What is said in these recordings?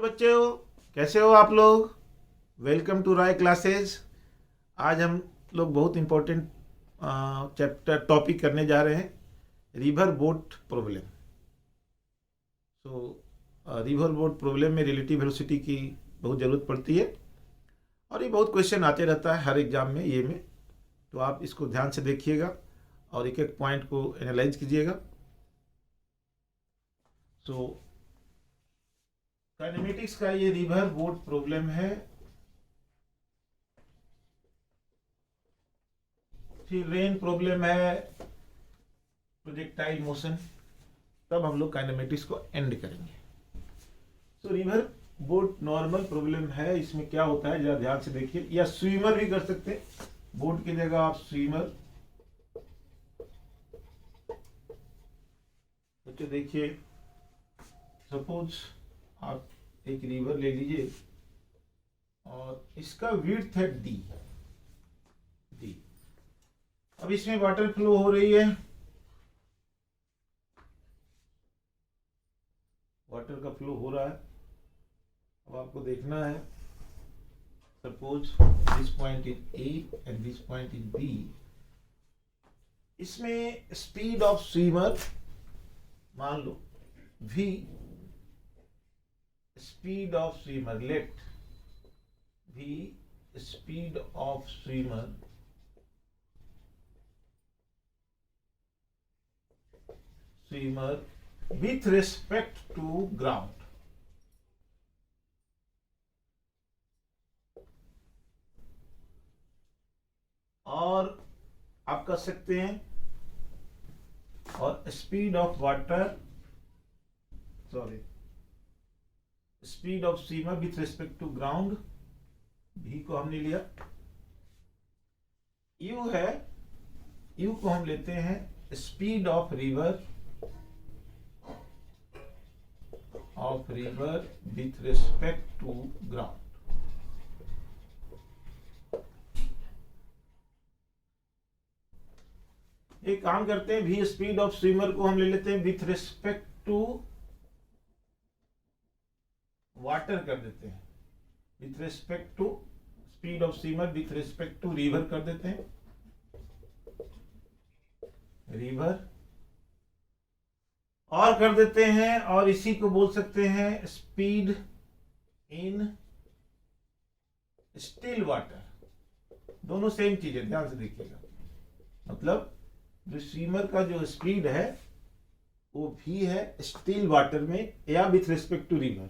बच्चों, कैसे हो आप लोग। Welcome to Rai classes. आज हम लोग बहुत इम्पोर्टेंट चैप्टर टॉपिक करने जा रहे हैं, river boat problem. River boat problem में रिलेटिव वेलोसिटी की बहुत ज़रूरत पड़ती है और ये बहुत क्वेश्चन आते रहता है हर एग्जाम में ये में। तो आप इसको ध्यान से देखिएगा और एक एक पॉइंट को एनालाइज कीजिएगा। काइनेमेटिक्स का ये रिवर बोट प्रॉब्लम है। फिर रेन प्रॉब्लम है, प्रोजेक्टाइल मोशन, तब हम लोग काइनेमेटिक्स को एंड करेंगे। रिवर बोट नॉर्मल प्रॉब्लम है। इसमें क्या होता है जरा ध्यान से देखिए, या स्विमर भी कर सकते हैं, बोट की जगह आप स्विमर। बच्चों देखिए, सपोज आप एक रिवर ले लीजिए और इसका विड्थ है डी। अब इसमें वाटर फ्लो हो रही है, वाटर का फ्लो हो रहा है। अब आपको देखना है, suppose this point is A and this point is B. इसमें स्पीड ऑफ स्विमर मान लो v, speed of swimmer let v, speed of swimmer with respect to ground। और आप कर सकते हैं, और speed of water, speed of swimmer with respect to ground, भी को हमने लिया। यू है, यू को हम लेते हैं speed of river with respect to ground। एक काम करते हैं, भी स्पीड ऑफ स्विमर को हम ले लेते हैं विथ रिस्पेक्ट टू वाटर कर देते हैं, with respect to speed of swimmer with respect to river कर देते हैं, रिवर। और कर देते हैं, और इसी को बोल सकते हैं स्पीड इन स्टिल वाटर। दोनों सेम चीज है, ध्यान से देखिएगा। मतलब जो स्विमर का जो स्पीड है वो भी है स्टिल वाटर में या with respect to river,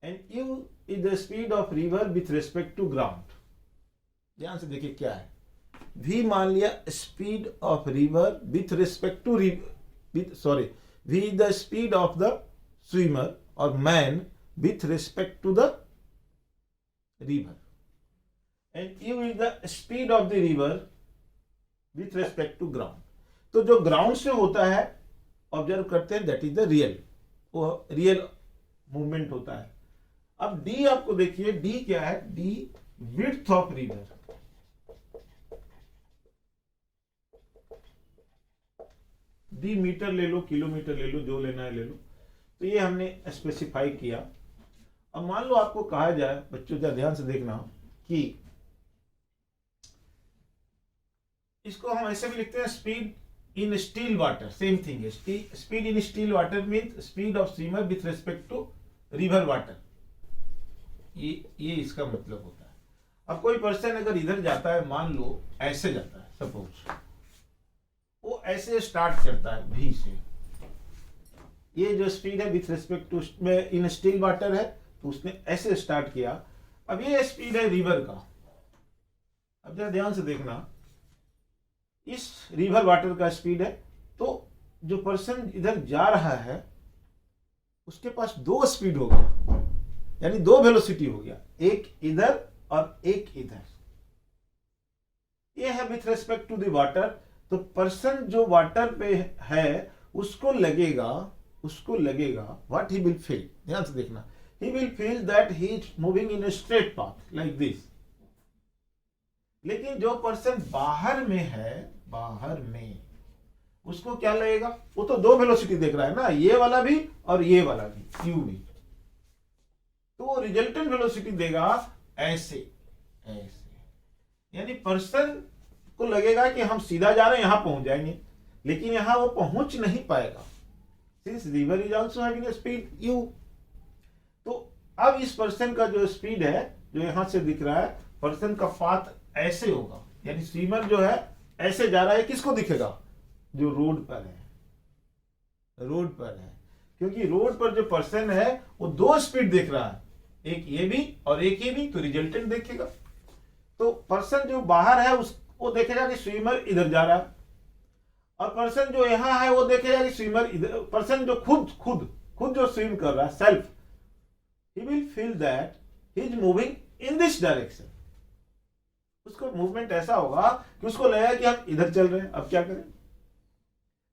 and U is the speed of river with respect to ground. ध्यान से देखिए क्या है, भी मान लिया speed of river with respect to river, v is the speed of the swimmer or man with respect to the river, and u is the speed of the river with respect to ground। तो जो ground से होता है observe करते हैं, that is the real, वो real movement होता है। अब d आपको देखिए, d क्या है, d width of river. D metre ले लो, किलोमीटर ले लो, जो लेना है ले लो। तो ये हमने स्पेसिफाई किया। अब मान लो आपको कहा जाए, बच्चों जरा ध्यान से देखना, कि इसको हम ऐसे भी लिखते हैं speed in still water, same thing है। Speed in still water mean speed of swimmer with respect to river water. ये इसका मतलब होता है। अब कोई पर्सन अगर इधर जाता है, मान लो ऐसे जाता है, सपोज वो ऐसे स्टार्ट करता है भी से, ये जो स्पीड है विथ रिस्पेक्ट टू में इन स्टिल वाटर है, तो उसने ऐसे स्टार्ट किया। अब ये स्पीड है रिवर का। अब जरा ध्यान से देखना, इस रिवर वाटर का स्पीड है, तो जो पर्सन इधर जा रहा है उसके पास दो स्पीड हो गया, यानी दो वेलोसिटी हो गया, एक इधर और एक इधर। ये है with respect to the water. तो पर्सन जो वाटर पे है उसको लगेगा व्हाट ही विल फील। ध्यान से देखना, he will feel that he is moving in a straight path like this. लेकिन जो पर्सन बाहर में है, उसको क्या लगेगा, वो तो दो वेलोसिटी देख रहा है ना, ये वाला भी और ये वाला भी, यू भी। तो रिजल्टेंट वेलोसिटी देगा ऐसे ऐसे, यानी पर्सन को लगेगा कि हम सीधा जा रहे हैं, यहां पहुंच जाएंगे, लेकिन यहां वो पहुंच नहीं पाएगा, since river is also having speed u। तो अब इस पर्सन का जो स्पीड है, जो यहां से दिख रहा है, पर्सन का पाथ ऐसे होगा, यानी स्विमर जो है ऐसे जा रहा है, किसको दिखेगा? जो रोड पर है, रोड पर है, क्योंकि रोड पर जो पर्सन है वो दो स्पीड देख रहा है, एक ये भी और एक ये भी, तो रिजल्टेंट देखेगा। तो पर्सन जो बाहर है वो देखेगा कि स्विमर इधर जा रहा है, और पर्सन जो यहां है वो देखेगा कि स्विमर इधर, पर्सन जो खुद जो स्विम कर रहा है, self, he will feel that he is moving in this direction। उसको मूवमेंट ऐसा होगा कि उसको लगेगा कि हम इधर चल रहे हैं, अब क्या करें?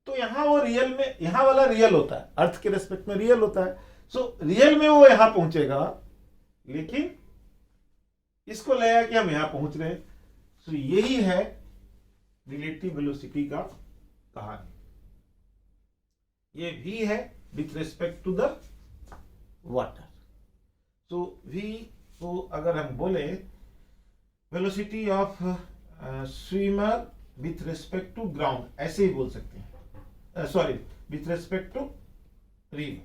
तो यहां वो रियल में, यहां वाला रियल होता है, अर्थ के रेस्पेक्ट में रियल होता है, सो रियल में वो यहां पहुंचेगा, लेकिन इसको लगेगा कि हम यहां पहुंच रहे हैं। सो यही है रिलेटिव वेलोसिटी का कहानी। ये v है with respect to the water. So v को अगर हम बोले velocity of swimmer with respect to ground, ऐसे ही बोल सकते हैं, sorry, with respect to river,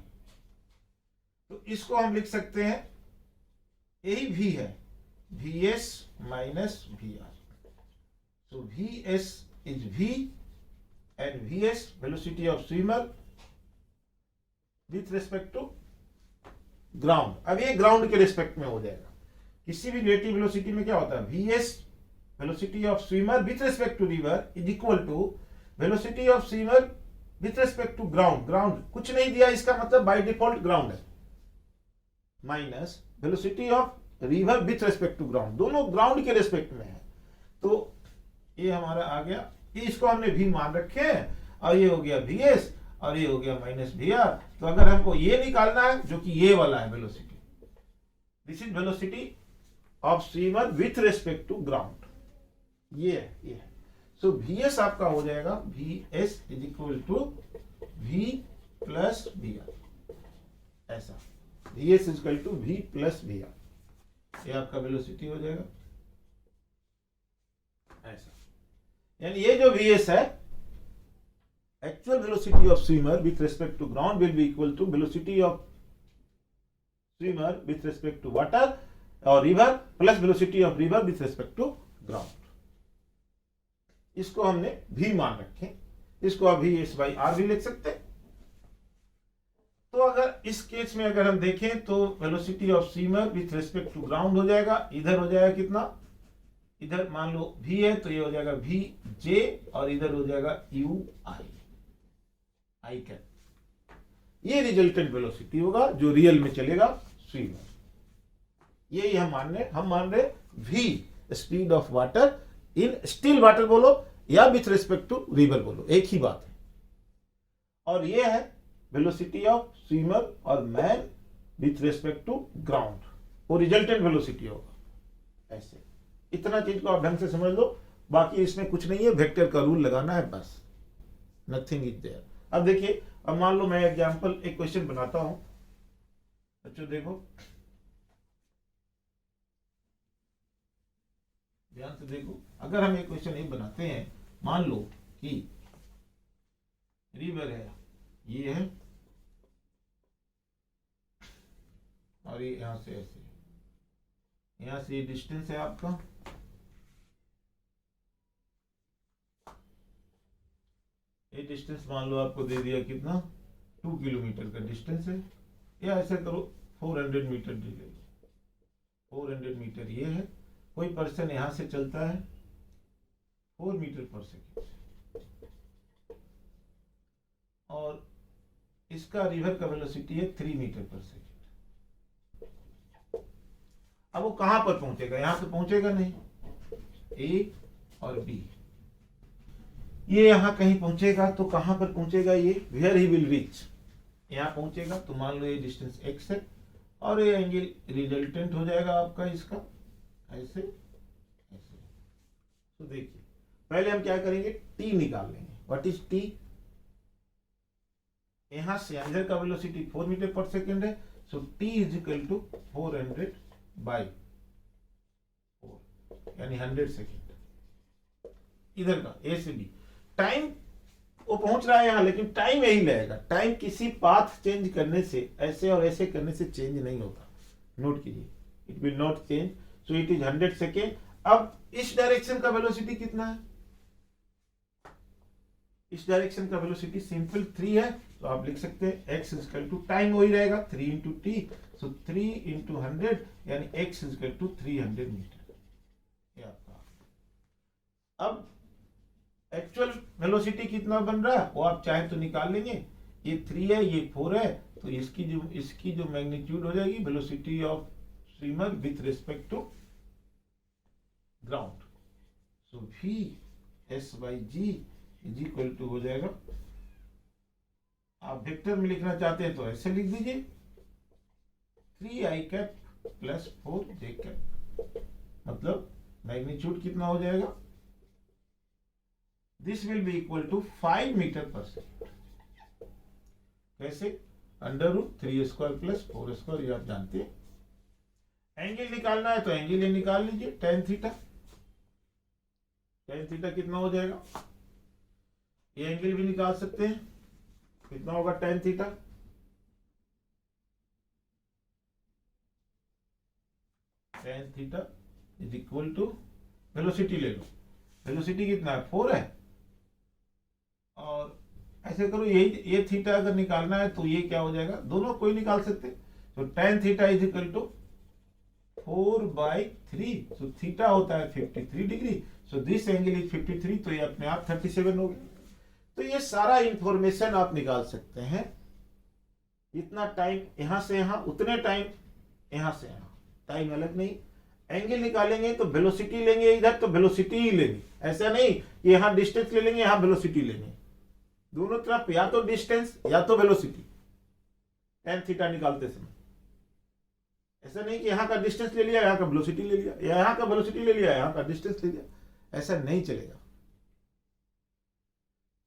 तो इसको हम लिख सकते हैं, यही v है, vs minus vr। So vs is v and vs velocity of swimmer with respect to ground. अब ये ग्राउंड के रेस्पेक्ट में हो जाएगा। किसी भी रिलेटिव वेलोसिटी में क्या होता है, vs velocity of swimmer with respect to river is equal to velocity of swimmer with respect to ground. Ground कुछ नहीं दिया, इसका मतलब बाय डिफॉल्ट ग्राउंड है, minus velocity of river with respect to ground, दोनों ग्राउंड के respect में है। तो ये हमारा आ गया, इसको हमने v मान रखे हैं, और ये हो गया vs और ये हो गया माइनस vr। तो अगर हमको ये निकालना है, जो कि ये वाला है velocity, this is velocity of swimmer with respect to ground, ये है। सो vs आपका हो जाएगा vs is equal to v plus vr, ऐसा vs is equal to v plus vr, ये आपका वेलोसिटी हो जाएगा ऐसा। यानी ये जो vs है, actual velocity of swimmer with respect to ground will be equal to velocity of swimmer with respect to water और river plus velocity of river with respect to ground. इसको हमने v मान रखे, इसको आप vs बाई r भी लिख सकते हैं। तो अगर इस केस में अगर हम देखें तो velocity of swimmer with respect to ground हो जाएगा, इधर हो जाएगा कितना, इधर मान लो v है तो ये हो जाएगा vj और इधर हो जाएगा ui, आई कैप। ये रिजल्टेंट वेलोसिटी होगा जो रियल में चलेगा स्विमर। यही हम मान रहे v speed of water in still water बोलो या विथ रेस्पेक्ट टू रिवर बोलो, एक ही बात है। और ये है वेलोसिटी ऑफ स्विमर और man with respect to ground, वो रिजल्टेंट वेलोसिटी होगा ऐसे। इतना चीज को आप ढंग से समझ लो, बाकी इसमें कुछ नहीं है, वेक्टर का रूल लगाना है बस, नथिंग इज देयर। अब देखिए, अब मान लो मैं एग्जांपल एक क्वेश्चन बनाता हूं बच्चों, देखो ध्यान से देखो। अगर हम एक क्वेश्चन ये बनाते हैं, मान लो कि रिवर है, ये है और ये यहां से ऐसे, यहां से ये डिस्टेंस है आपका, ये डिस्टेंस मान लो आपको दे दिया कितना, 2 किलोमीटर का डिस्टेंस है, या ऐसे करो 400 मीटर दे देगा, 400 मीटर ये है। कोई पर्सन यहां से चलता है 4 मीटर पर सेकेंड, और इसका रिवर का वेलोसिटी है 3 मीटर पर सेकेंड। अब वो कहां पर पहुंचेगा, यहां से पहुंचेगा नहीं, ए और बी, ये यहां कहीं पहुंचेगा तो कहां पर पहुंचेगा, ये वेयर ही विल रीच, यहां पहुंचेगा। तो मान लो ये डिस्टेंस x है और ये एंगल रिजल्टेंट हो जाएगा आपका इसका ऐसे ऐसे। तो देखिए पहले हम क्या करेंगे, t निकाल लेंगे। व्हाट इज t, यहां से इधर का वेलोसिटी 4 मीटर पर सेकेंड है, so t is equal to 400 by 4 यानी 100 सेकेंड। इधर का ए से बी टाइम वो पहुंच रहा है यहाँ, लेकिन टाइम यही लगेगा। टाइम किसी पाथ चेंज करने से, ऐसे और ऐसे करने से चेंज नहीं होता, नोट कीजिए, it will not change. So it is 100 second. अब इस डायरेक्शन का वेलोसिटी कितना है? इस डायरेक्शन का वेलोसिटी सिंपल 3 है, तो आप लिख सकते हैं x इक्वल टू टाइम वही रहेगा 3 इंटू टी, सो 3 इंटू 100 यानी x इक्वल टू 300 मीटर। ये आपका अब एक्चुअल वेलोसिटी कितना बन रहा है वो आप चाहे तो निकाल लेंगे। ये 3 है, ये 4 है, तो इसकी जो मैग्नीट्यूड हो जाएगी velocity of swimmer with respect to ground, so v s by G is equal to हो जाएगा, आप वेक्टर में लिखना चाहते हैं तो ऐसे लिख दीजिए 3i cap plus 4j cap, मतलब मैग्नीट्यूड कितना हो जाएगा, this will be equal to 5 metre पर सेकेंड। कैसे? Under root 3 square plus 4 square, ये आप जानते हैं। एंगल निकालना है तो एंगल ये निकाल लीजिए, टेन थीटा। टेन थीटा कितना हो जाएगा? ये एंगल भी निकाल सकते हैं, कितना होगा tan theta? Tan theta is equal to velocity ले लो, वेलोसिटी कितना है 4 है, और ऐसे करो ये थीटा अगर निकालना है तो ये क्या हो जाएगा, दोनों कोई निकाल सकते, तो tan theta is equal to 4/3, so theta होता है 53 degree, so this angle is 53, तो ये अपने आप 37 हो गया। तो ये सारा इंफॉर्मेशन आप निकाल सकते हैं, इतना टाइम यहां से यहां, उतने टाइम यहां से यहां, टाइम अलग नहीं। एंगल निकालेंगे तो वेलोसिटी लेंगे, इधर तो वेलोसिटी ही लेंगे, ऐसा नहीं कि यहां डिस्टेंस ले लेंगे यहां वेलोसिटी लेंगे, दोनों तरफ या तो डिस्टेंस या तो वेलोसिटी टेन थीटा निकालते समय। ऐसा नहीं कि यहां का डिस्टेंस ले लिया यहां का वेलोसिटी ले लिया, या यहां का वेलोसिटी ले लिया यहां का डिस्टेंस ले लिया, ऐसा नहीं चलेगा,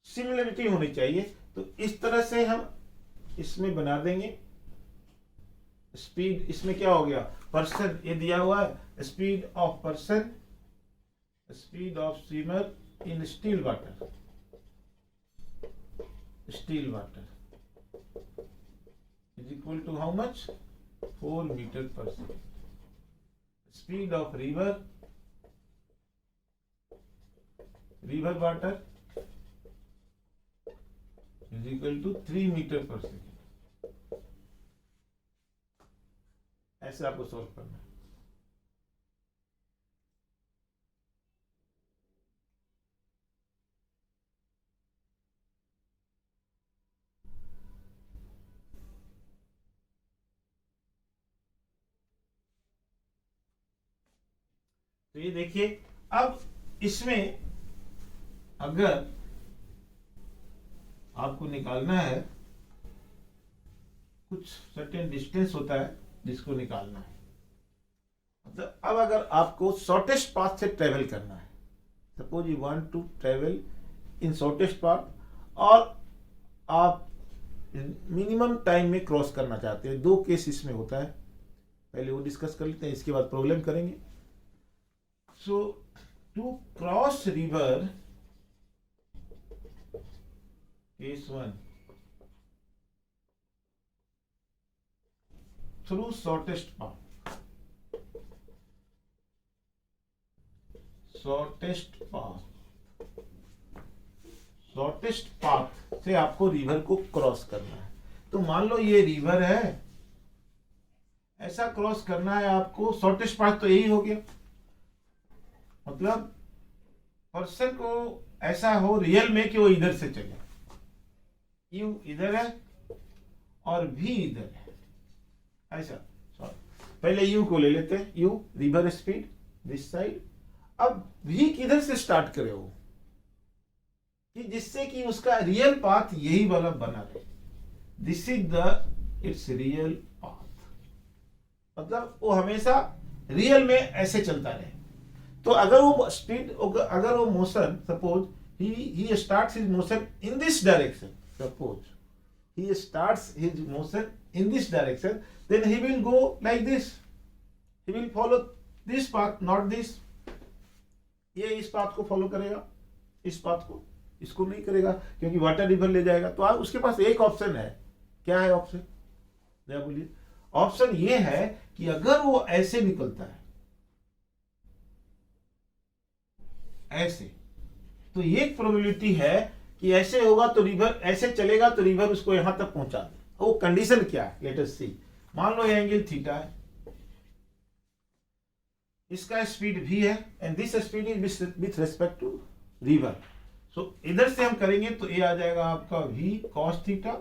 सिमिलरिटी होनी चाहिए। तो इस तरह से हम इसमें बना देंगे स्पीड, इसमें क्या हो गया, पर्सन ये दिया हुआ है, speed of person, speed of swimmer in still water, still water is equal to how much, 4 metre पर second. Speed of river water is equal to 3 metre पर सेकेंड। ऐसे आपको सॉल्व करना है। तो ये देखिए, अब इसमें अगर आपको निकालना है, कुछ सर्टेन डिस्टेंस होता है जिसको निकालना है, मतलब अब अगर आपको शॉर्टेस्ट पाथ से ट्रेवल करना है, suppose you want to travel in shortest path, और आप मिनिमम टाइम में क्रॉस करना चाहते हैं, दो केस इसमें होता है, पहले वो डिस्कस कर लेते हैं, इसके बाद प्रॉब्लम करेंगे। So to cross river, case 1, through shortest path, shortest path से आपको रिवर को क्रॉस करना है। तो मान लो ये रिवर है, ऐसा क्रॉस करना है आपको, शॉर्टेस्ट पाथ तो यही हो गया, मतलब पर्सन को ऐसा हो रियल में कि वो इधर से चले, यू इधर है और भी इधर है, ऐसा। पहले यू को ले लेते हैं, you river speed this side, अब भी किधर से स्टार्ट करे वो, कि जिससे कि उसका रियल पाथ यही वाला बना रहे, this is the it's real path, मतलब वो हमेशा रियल में ऐसे चलता रहे। तो अगर वो स्पीड, अगर वो motion, suppose he starts his motion in this direction, suppose he starts his motion in this direction, then he will go like this. He will follow this path, not this. ये इस path को follow करेगा, इस path को, इसको नहीं करेगा, क्योंकि वाटर रिवर ले जाएगा। तो आप उसके पास एक ऑप्शन है। क्या है ऑप्शन? जरा बोलिए। ऑप्शन ये है कि अगर वो ऐसे निकलता है, ऐसे, तो ये प्रोबेबिलिटी है कि ऐसे होगा तो रिवर, ऐसे चलेगा तो रिवर उसको यहां तक पहुंचा दे। वो कंडीशन क्या है? Let us see. मान लो ये एंगल थीटा है, इसका स्पीड v है, and this speed is with respect to river. So इधर से हम करेंगे तो ये आ जाएगा आपका v cos थीटा,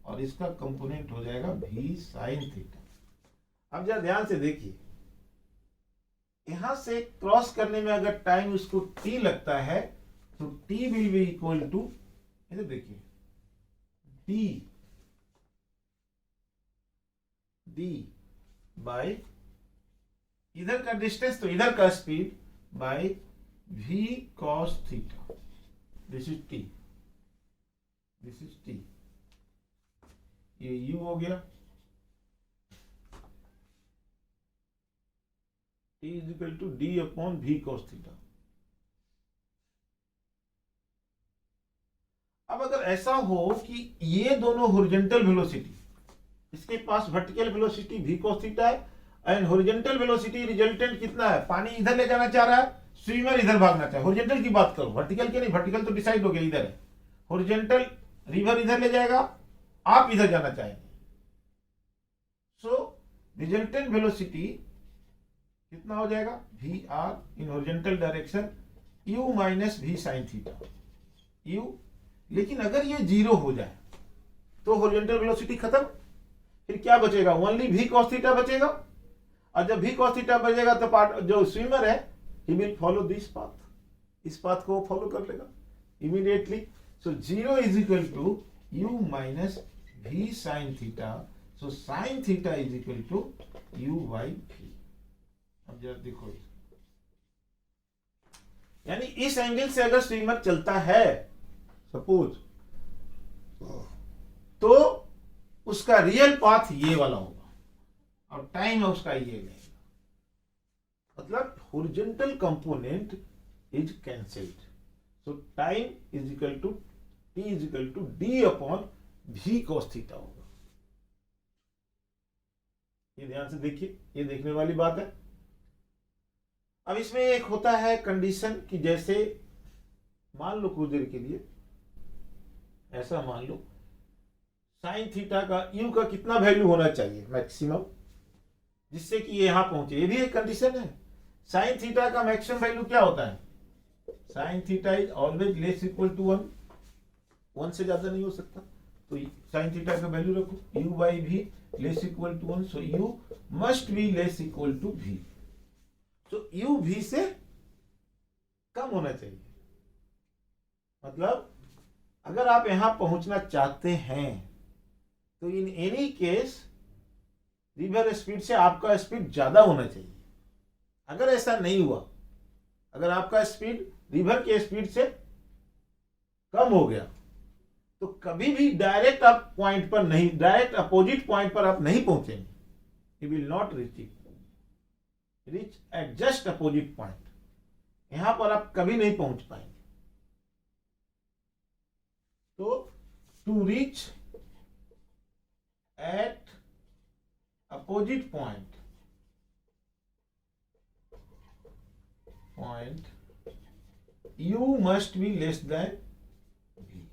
और इसका कंपोनेंट हो जाएगा v sin थीटा। अब जरा ध्यान से देखिए, यहां से क्रॉस करने में अगर टाइम उसको t लगता है तो t will be equal to, इधर देखिए, d बाय इधर का डिस्टेंस तो इधर का speed by v cos theta. This is t, this is t, ये u हो गया। t is equal to d upon v cos theta. अब अगर ऐसा हो कि ये दोनों हॉरिजॉन्टल वेलोसिटी, इसके पास vertical velocity v cos theta है, एंड हॉरिजॉन्टल वेलोसिटी रिजल्टेंट कितना है? पानी इधर ले जाना चाह रहा है, स्विमर इधर भागना चाह रहा है। हॉरिजॉन्टल की बात करो, वर्टिकल की नहीं, वर्टिकल तो डिसाइड हो गया इधर है। हॉरिजॉन्टल, रिवर इधर ले जाएगा, आप इधर जाना चाहेंगे। सो रिजल्टेंट वेलोसिटी कितना हो जाएगा? We are in horizontal direction u minus v sin theta u। लेकिन अगर ये जीरो हो जाए तो हॉरिजॉन्टल वेलोसिटी खत्म, फिर क्या बचेगा? ओनली v cos थीटा बचेगा। और जब v cos थीटा बचेगा तो पार्ट जो स्विमर है, he will follow this path, इस पाथ को वो फॉलो कर लेगा immediately. So 0 is equal to u minus v sin theta. So sin theta is equal to u by v। अब जरा देखो, यानी इस एंगल से अगर स्विमर चलता है सपोज, तो उसका रियल पाथ ये वाला होगा, और टाइम है उसका ये नहीं। मतलब horizontal component is cancelled. So time is equal to t is equal to d upon v cos theta होगा। ये ध्यान से देखिए, ये देखने वाली बात है। अब इसमें एक होता है कंडीशन कि जैसे मान लो कुछ देर के लिए ऐसा मान लो साइन थीटा का u का कितना वैल्यू होना चाहिए मैक्सिमम, जिससे कि ये यहां पहुंचे। ये भी एक कंडीशन है। साइन थीटा का मैक्सिमम वैल्यू क्या होता है? Sine theta is always less equal to 1, 1 से ज्यादा नहीं हो सकता। तो साइन थीटा का वैल्यू रखो u by V less equal to 1। So u must be less equal to v। तो u v से कम होना चाहिए। मतलब अगर आप यहां पहुंचना चाहते हैं तो in any case river speed से आपका स्पीड ज्यादा होना चाहिए। अगर ऐसा नहीं हुआ, अगर आपका स्पीड रिवर के स्पीड से कम हो गया, तो कभी भी डायरेक्ट आप पॉइंट पर नहीं, डायरेक्ट अपोजिट पॉइंट पर आप नहीं पहुंचेंगे। You will not reach at just opposite point. यहां पर आप कभी नहीं पहुंच पाएंगे। तो to reach at opposite point u must be less than v।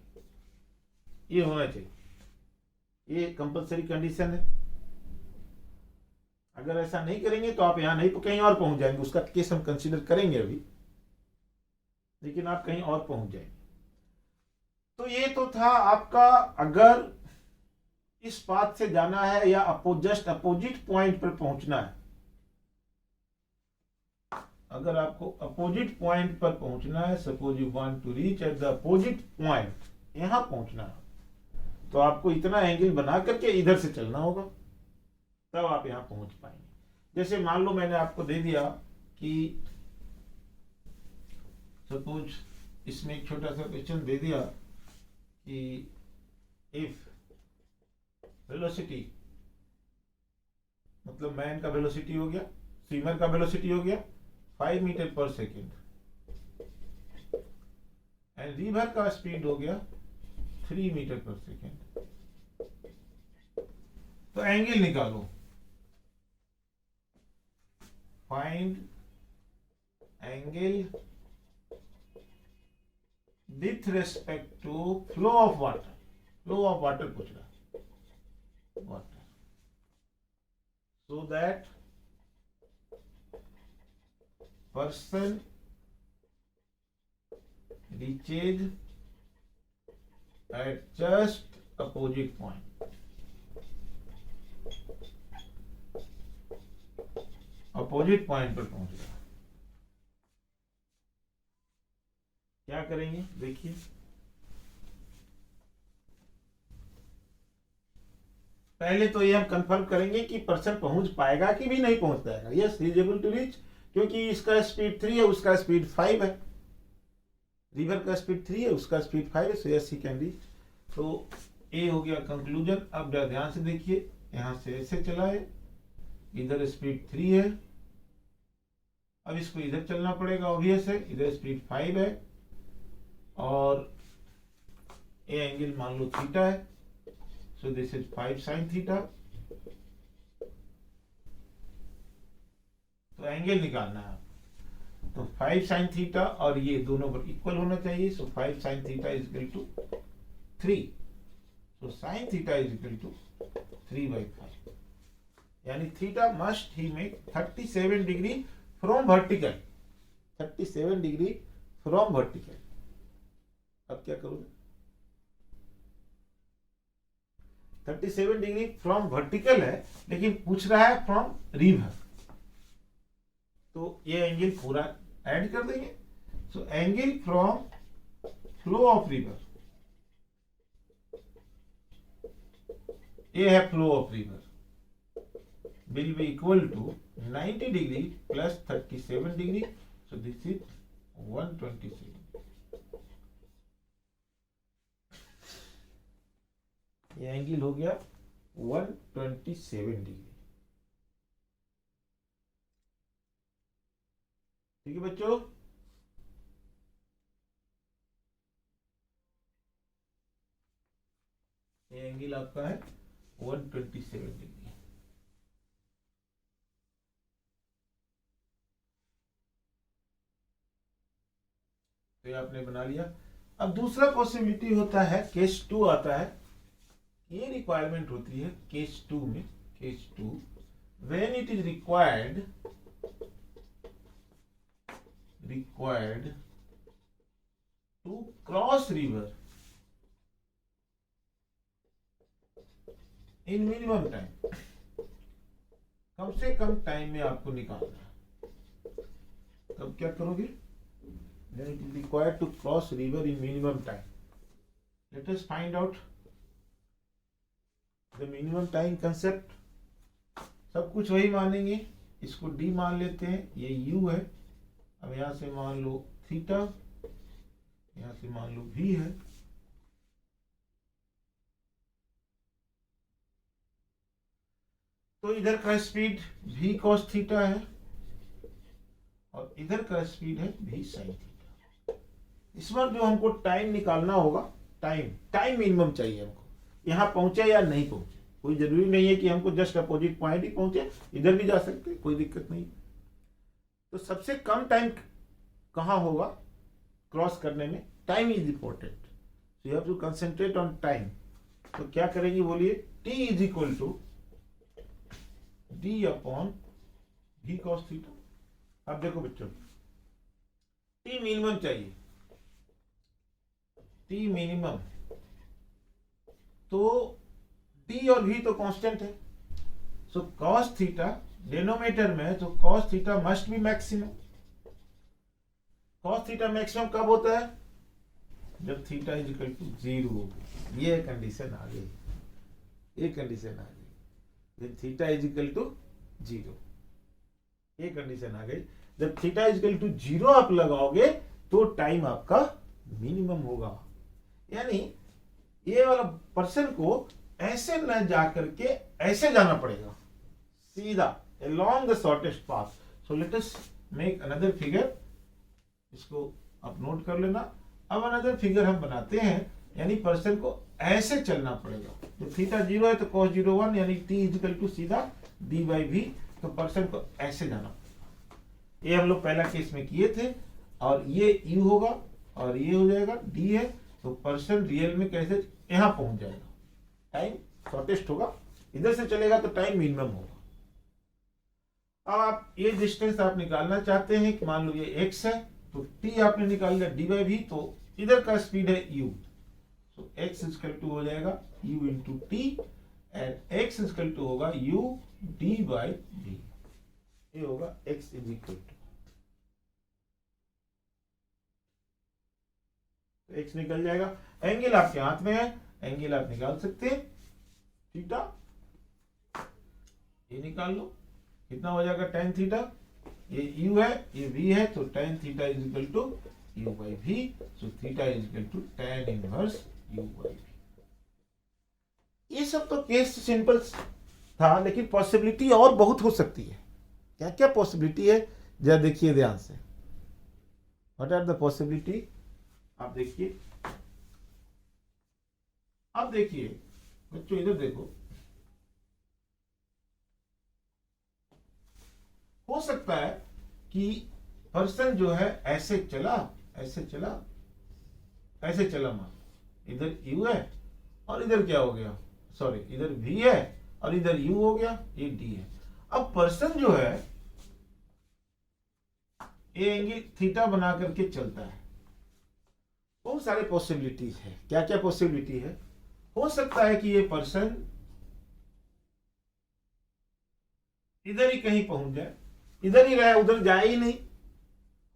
ये होना चाहिए, ये कंपलसरी कंडीशन है। अगर ऐसा नहीं करेंगे तो आप यहां नहीं, कहीं और पहुंच जाएंगे। उसका केस हम कंसीडर करेंगे अभी, लेकिन आप कहीं और पहुंच जाएंगे। तो ये तो था आपका, अगर इस पाथ से जाना है या जस्ट अपोजिट पॉइंट पर पहुंचना है। अगर आपको अपोजिट पॉइंट पर पहुंचना है, suppose you want to reach at the opposite point, यहां पहुंचना है, तो आपको इतना एंगल बना करके इधर से चलना होगा, तब आप यहां पहुंच पाएंगे। जैसे मान लो मैंने आपको दे दिया कि सपोज इसमें एक छोटा सा क्वेश्चन दे दिया कि इफ वेलोसिटी मतलब मैन का वेलोसिटी हो गया, स्विमर का वेलोसिटी हो गया 5 मीटर पर सेकेंड, एंड रिवर का स्पीड हो गया 3 मीटर पर सेकेंड। तो एंगल निकालो, find angle with respect to flow of water. Flow of water पूछ रहा, water, so that person reaches at just opposite point, opposite point पर पहुंच गया। क्या करेंगे देखिए, पहले तो ये हम कंफर्म करेंगे कि पर्सन पहुंच पाएगा कि भी नहीं पहुंच पाएगा। Yes, he is able to reach, क्योंकि इसका स्पीड 3 है, उसका स्पीड 5 है, रिवर का स्पीड 3 है, उसका स्पीड 5 है, so yes he can reach. तो ये हो गया कंक्लूजन। अब ध्यान से देखिए, यहां से ऐसे चला है, इधर स्पीड 3 है, अब इसको इधर चलना पड़ेगा, ऑब्वियस है, इधर स्पीड 5 है, और ये एंगल मान लो थीटा है, so this is 5 sin theta. तो एंगल निकालना है, तो 5 sin थीटा और ये दोनों पर इक्वल होना चाहिए, so 5 sin theta is equal to 3, so sin theta is equal to 3/5, यानी थीटा मस्ट ही make 37 degree from vertical, 37 degree from vertical. अब क्या करोगे, 37 डिग्री फ्रॉम वर्टिकल है, लेकिन पूछ रहा है फ्रॉम रिवर, तो ये एंगल पूरा ऐड कर देंगे। So angle from flow of river, ये है flow of river, will be equal to 90 degree plus 37 degree, so this is 127। ये एंगल हो गया 127 डिग्री। ठीक है बच्चों, ये एंगल आपका है 127 डिग्री। तो ये आपने बना लिया। अब दूसरा पॉसिबिलिटी होता है, केस 2 आता है, ये रिक्वायरमेंट होती है केस 2 में, case 2 when it is required to cross river in minimum time, कम से कम टाइम में आपको निकालना है। तब क्या करोगे, then it is required to cross river in minimum time. Let us find out the minimum time concept। सब कुछ वही मानेंगे, इसको d मान लेते हैं, ये u है, अब यहां से मान लो थीटा, यहां से मान लो v है, तो इधर का स्पीड v cos थीटा है और इधर का स्पीड है v sin थीटा। इस बार जो हमको टाइम निकालना होगा, टाइम मिनिमम चाहिए हमको, यहां पहुंचे या नहीं पहुंचे, कोई जरूरी नहीं है कि हमको जस्ट अपोजिट पॉइंट ही पहुंचे, इधर भी जा सकते, कोई दिक्कत नहीं। तो सबसे कम टाइम कहां होगा क्रॉस करने में, time is important, so you have to concentrate on time. तो क्या करेंगे बोलिए, t is equal to d upon v cos theta. अब देखो बच्चों, t मिनिमम चाहिए, t मिनिमम, तो t और v तो कांस्टेंट है, सो cos थीटा डिनोमिनेटर में, तो cos theta must be maximum. cos theta maximum कब होता है, जब थीटा इज इक्वल टू 0। ये कंडीशन आ गई, ये कंडीशन आ गई, जब थीटा इज इक्वल टू 0, ये कंडीशन आ गई। जब थीटा इज इक्वल टू 0 आप लगाओगे तो टाइम आपका मिनिमम होगा, यानी ये वाला पर्सन को ऐसे न जा करके ऐसे जाना पड़ेगा, सीधा along the shortest path. So let us make another figure. इसको आप नोट कर लेना. अब अनदर फिगर हम बनाते हैं, यानी पर्सन को ऐसे चलना पड़ेगा. तो थीटा 0 है तो cos 0 1, यानी t इजिकल टू सीधा d बाई वी. तो पर्सन को ऐसे जाना पड़ेगा. ये हम लोग पहला केस में किए थे. और ये u होगा और ये हो जाएगा d है. तो पर्सन रियल में कैसे यहां पहुंच जाएगा, टाइम शॉर्टेस्ट होगा. इधर से चलेगा तो टाइम मिनिमम होगा. अब आप ये डिस्टेंस आप निकालना चाहते हैं कि मान लो ये x है तो t आपने निकाल लिया d बाई वी. तो इधर का स्पीड है u. तो x इक्वल टू हो जाएगा u into T and x equal to होगा u d बाई वी. ये होगा x is equal to, x निकल जाएगा. एंगल आपके हाथ में है, एंगल आप निकाल सकते हैं थीटा. ये निकाल लो, कितना हो जाएगा tan थीटा. ये u है, ये v है, तो tan theta is equal to u by v. So theta is equal to tan inverse u by v. ये सब तो केस सिंपल था, लेकिन पॉसिबिलिटी और बहुत हो सकती है. क्या क्या पॉसिबिलिटी है जरा देखिए ध्यान से. व्हाट आर द पॉसिबिलिटी, आप देखिए. अब देखिए बच्चों, इधर देखो. हो सकता है कि पर्सन जो है ऐसे चला, ऐसे चला, ऐसे चला. मान इधर u है और इधर क्या हो गया, सॉरी इधर v है और इधर u हो गया, ये d है. अब पर्सन जो है ये एंगल थीटा बना करके चलता है. बहुत सारे पॉसिबिलिटीज है. क्या क्या पॉसिबिलिटी है. हो सकता है कि ये पर्सन इधर ही कहीं पहुंच जाए, इधर ही रहे, उधर जाए ही नहीं.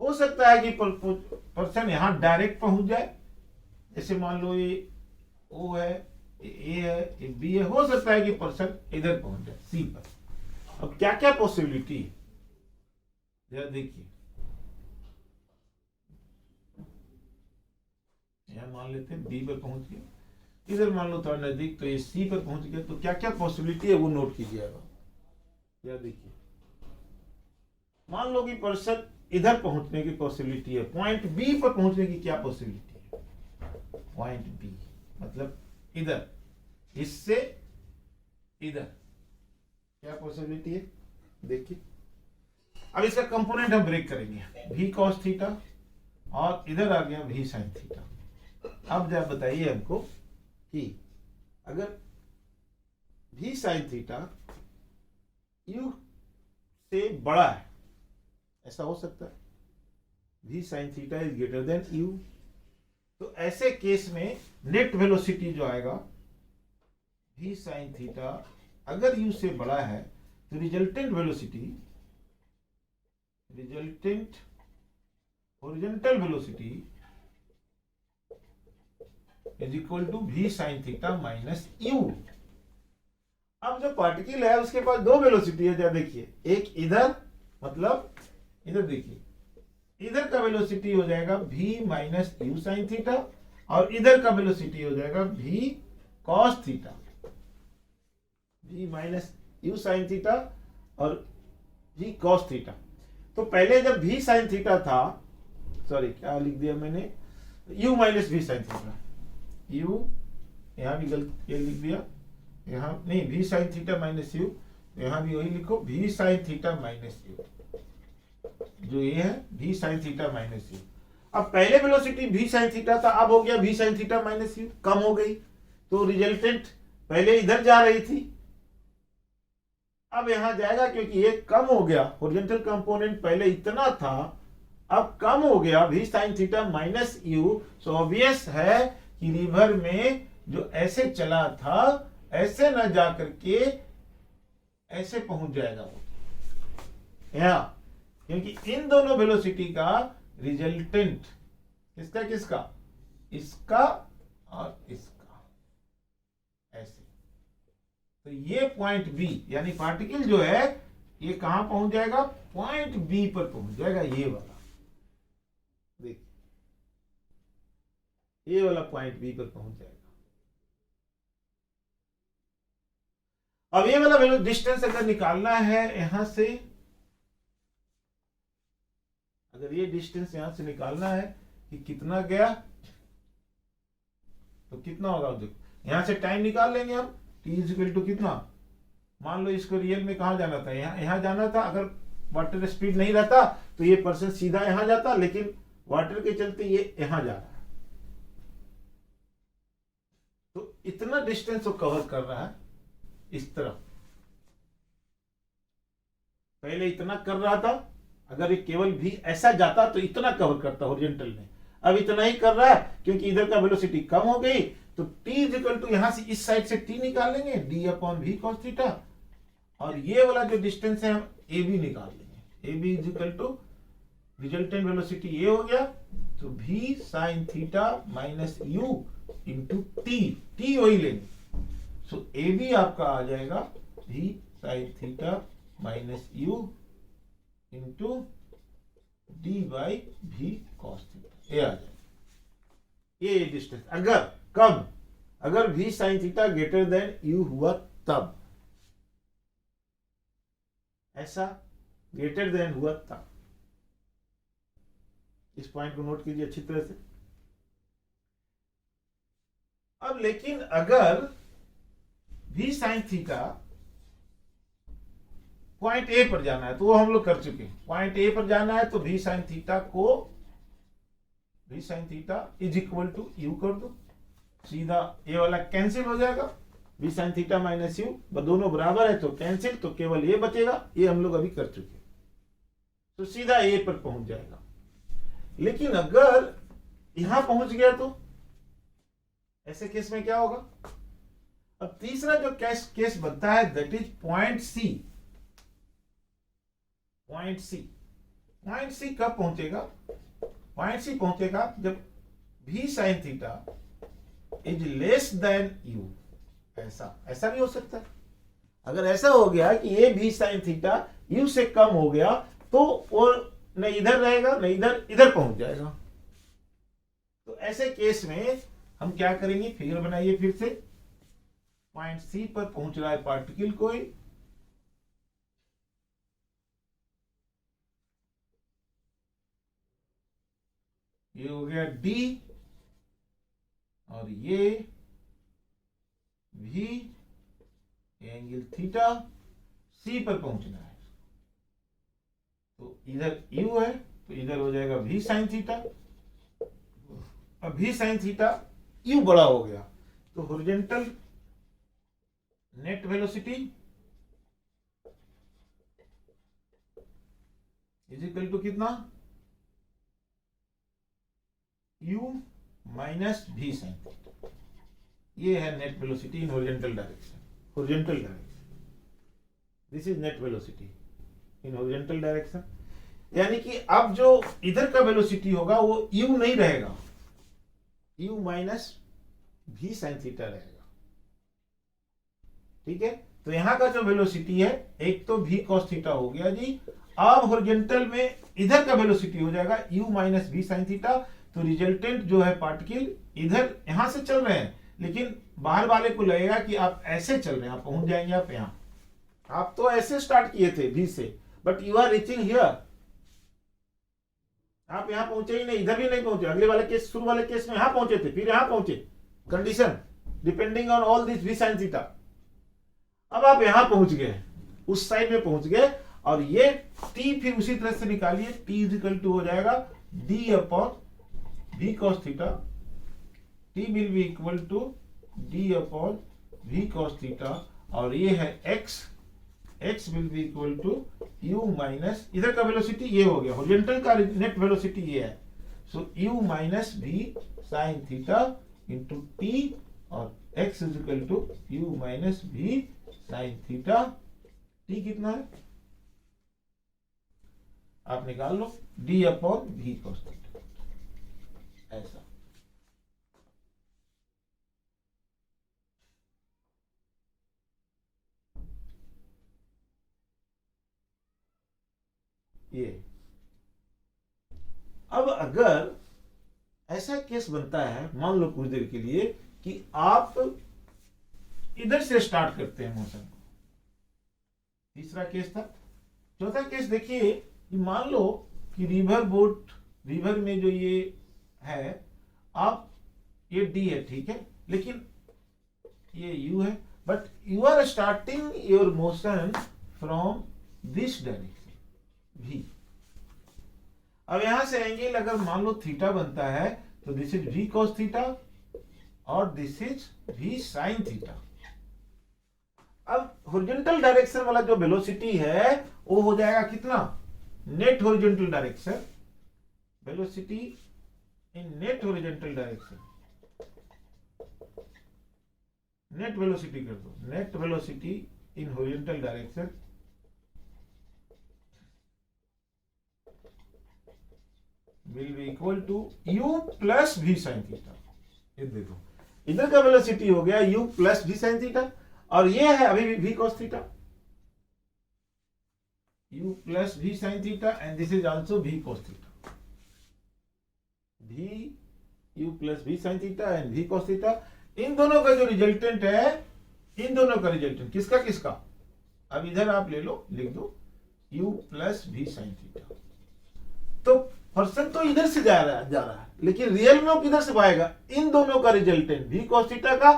हो सकता है कि पर्सन यहां डायरेक्ट पहुंच जाए. जैसे मान लो ये O है, ये A है, ये B है. हो सकता है कि पर्सन इधर पहुंच जाए C पर. अब क्या क्या पॉसिबिलिटी है जरा देखिए. यहां मान लेते हैं B पर पहुंच गया, इधर मान लो थोड़ा नजदीक तो ये C पर पहुंच गया. तो क्या क्या पॉसिबिलिटी है वो नोट कीजिएगा. या देखिए, मान लो कि पर्सन इधर पहुंचने की पॉसिबिलिटी है, पॉइंट बी पर पहुंचने की क्या पॉसिबिलिटी है. पॉइंट बी मतलब इधर, इससे इधर क्या पॉसिबिलिटी है देखिए. अब इसका कंपोनेंट हम ब्रेक करेंगे. v cos थीटा और इधर आ गया v sin थीटा. अब जरा बताइए हमको कि अगर v sin थीटा u से बड़ा है, ऐसा हो सकता है. v sin theta is greater then u. तो ऐसे केस में नेट वेलोसिटी जो आएगा v sin थीटा अगर u से बड़ा है तो resultant velocity, resultant horizontal velocity is equal to v sin theta minus u. अब जो पार्टिकल है उसके पास दो वेलोसिटी है. जरा देखिए, एक इधर, मतलब इधर देखिए, इधर का वेलोसिटी हो जाएगा v minus you sine theta और इधर का वेलोसिटी हो जाएगा v cos theta. v minus you sine theta और v cos थीटा. तो पहले जब v साइन थीटा था, सॉरी क्या लिख दिया मैंने, u minus v sine theta. u यहां भी गलत ये लिख दिया, यहां नहीं, v sine theta minus u, यहां भी वही लिखो v sine theta minus u. जो ये है v sin theta minus you. अब पहले वेलोसिटी v sin थीटा था, अब हो गया v sin theta minus u, कम हो गई. तो रिजल्टेंट पहले इधर जा रही थी, अब यहां जाएगा क्योंकि ये कम हो गया. हॉरिजॉन्टल कंपोनेंट पहले इतना था, अब कम हो गया v sin theta minus you. So obvious है कि रिवर में जो ऐसे चला था ऐसे न जा करके ऐसे पहुंच जाएगा वो यहां, क्योंकि इन दोनों वेलोसिटी का रिजल्टेंट किसका किसका, इसका और इसका, ऐसे. तो ये पॉइंट बी यानी पार्टिकल जो है ये कहां पहुंच जाएगा, पॉइंट बी पर पहुंच जाएगा. ये वाला देखिए, ये वाला पॉइंट बी पर पहुंच जाएगा. अब ये वाला वैल्यू डिस्टेंस अगर निकालना है यहां से, अगर ये डिस्टेंस यहां से निकालना है कि कितना गया, तो कितना होगा देखो, यहां से टाइम निकाल लेंगे हम, t इज इक्वल टू कितना, मान लो इसको रियल में कहां जाना था, यहां जाना था, अगर वाटर स्पीड नहीं रहता तो ये पर्सन सीधा यहां जाता, लेकिन वाटर के चलते ये यहां जा रहा है, तो इतना डिस्टेंस वो कवर कर रहा है इस तरफ। पहले इतना कर रहा था, अगर ये केवल भी ऐसा जाता तो इतना कवर करता हॉरिजॉन्टल में, अब इतना ही कर रहा है क्योंकि इधर का वेलोसिटी कम हो गई, तो t इज इक्वल टू यहां से इस साइड से t निकाल लेंगे d upon v cos theta, और ये वाला जो डिस्टेंस है हम ab निकाल लेंगे, ab is equal to resultant velocity ये हो गया, तो v sin theta minus u into t वही लेंगे, सो ab आपका आ जाएगा v sin theta minus u into d by v cos theta, ये आ जाएगा। ये डिस्टेंस अगर कब, अगर v sin theta greater than u हुआ तब, ऐसा ग्रेटर देन हुआ तब, इस पॉइंट को नोट कीजिए अच्छी तरह से। अब लेकिन अगर v sin theta point A पर जाना है, तो वो हम लोग कर चुके हैं, पॉइंट ए पर जाना है तो v sin थीटा को v sin theta is equal to u कर दो, सीधा ये वाला कैंसिल हो जाएगा, v sin theta minus u, दोनों बराबर है तो कैंसिल, तो केवल ये बचेगा, ये हम लोग अभी कर चुके हैं, तो सीधा ए पर पहुंच जाएगा। लेकिन अगर यहां पहुंच गया तो ऐसे केस में क्या होगा, अब तीसरा जो केस बनता है that is point C. Point C कब पहुंचेगा, पॉइंट सी पहुंचेगा जब v sin theta is less than u, ऐसा भी हो सकता है। अगर ऐसा हो गया कि ये v sin थीटा u से कम हो गया तो वो न इधर रहेगा न इधर पहुंच जाएगा। तो ऐसे केस में हम क्या करेंगे, फिगर बनाइए फिर से, पॉइंट सी पर पहुंच रहा है पार्टिकल कोई, ये हो गया d और ये v, एंगल थीटा, c पर पहुंचना है, तो इधर u है तो इधर हो जाएगा v sin थीटा, अब v sin थीटा u बड़ा हो गया तो horizontal net velocity is equal to कितना, u minus v sin theta, ये है net velocity in horizontal direction, this is net velocity in horizontal direction. यानी कि अब जो इधर का वेलोसिटी होगा वो u नहीं रहेगा, u minus v sin theta रहेगा, ठीक है। तो यहां का जो वेलोसिटी है एक तो v cos थीटा हो गया जी, अब हॉरिजॉन्टल में इधर का वेलोसिटी हो जाएगा u minus v sin theta, तो रिजल्टेंट जो है पार्टिकल इधर यहां से चल रहे हैं, लेकिन बाहर वाले को लगेगा कि आप ऐसे चल रहे हैं, आप पहुंच जाएंगे आप यहां, आप तो ऐसे स्टार्ट किए थे v से, but you are reaching here, आप यहां पहुंचे ही नहीं, इधर भी नहीं पहुंचे, अगले वाले केस, शुरू वाले केस में यहां पहुंचे थे, फिर यहां पहुंचे, condition depending on all this v sin theta. अब आप यहां पहुंच गए, उस साइड में पहुंच गए, और ये t फिर उसी तरह से निकालिए, t इज इक्वल टू हो जाएगा d upon v cos theta, t will be equal to d upon v cos theta, और ये है x will be equal to u minus, इधर का वेलोसिटी ये हो गया, हॉरिजॉन्टल का नेट वेलोसिटी ये है, so u minus v sin theta into t, और x is equal to u minus v sin theta, t कितना है आप निकाल लो, d upon v cos theta, ऐसा। ये अब अगर ऐसा केस बनता है, मान लो कुछ देर के लिए कि आप इधर से स्टार्ट करते हैं मोशन को, तीसरा केस था। चौथा केस देखिए कि मान लो कि रिवर में जो ये है, आप ये डी है, ठीक है, लेकिन ये यू है, but you are starting your motion from this direction भी। अब यहां से एंगल अगर मान लो थीटा बनता है तो this is v cos theta और this is v sin theta. अब हॉरिजॉन्टल डायरेक्शन वाला जो वेलोसिटी है वो हो जाएगा कितना, net horizontal direction, velocity in net horizontal direction, net velocity कर दो, net velocity in horizontal direction will be equal to u plus v sin theta. ये देखो इधर का वेलोसिटी हो गया u plus v sin theta और ये है अभी भी v cos theta, u plus v sin theta and this is also v cos theta, v u plus v sin theta and v cos theta. इन दोनों का जो रिजल्टेंट है, इन दोनों का रिजल्टेंट किसका किसका, अब इधर आप ले लो, लिख दो u plus v sin theta. तो पर्सन तो इधर से जा रहा है लेकिन रियल में वो किधर से पाएगा, इन दोनों का रिजल्टेंट v cos थीटा का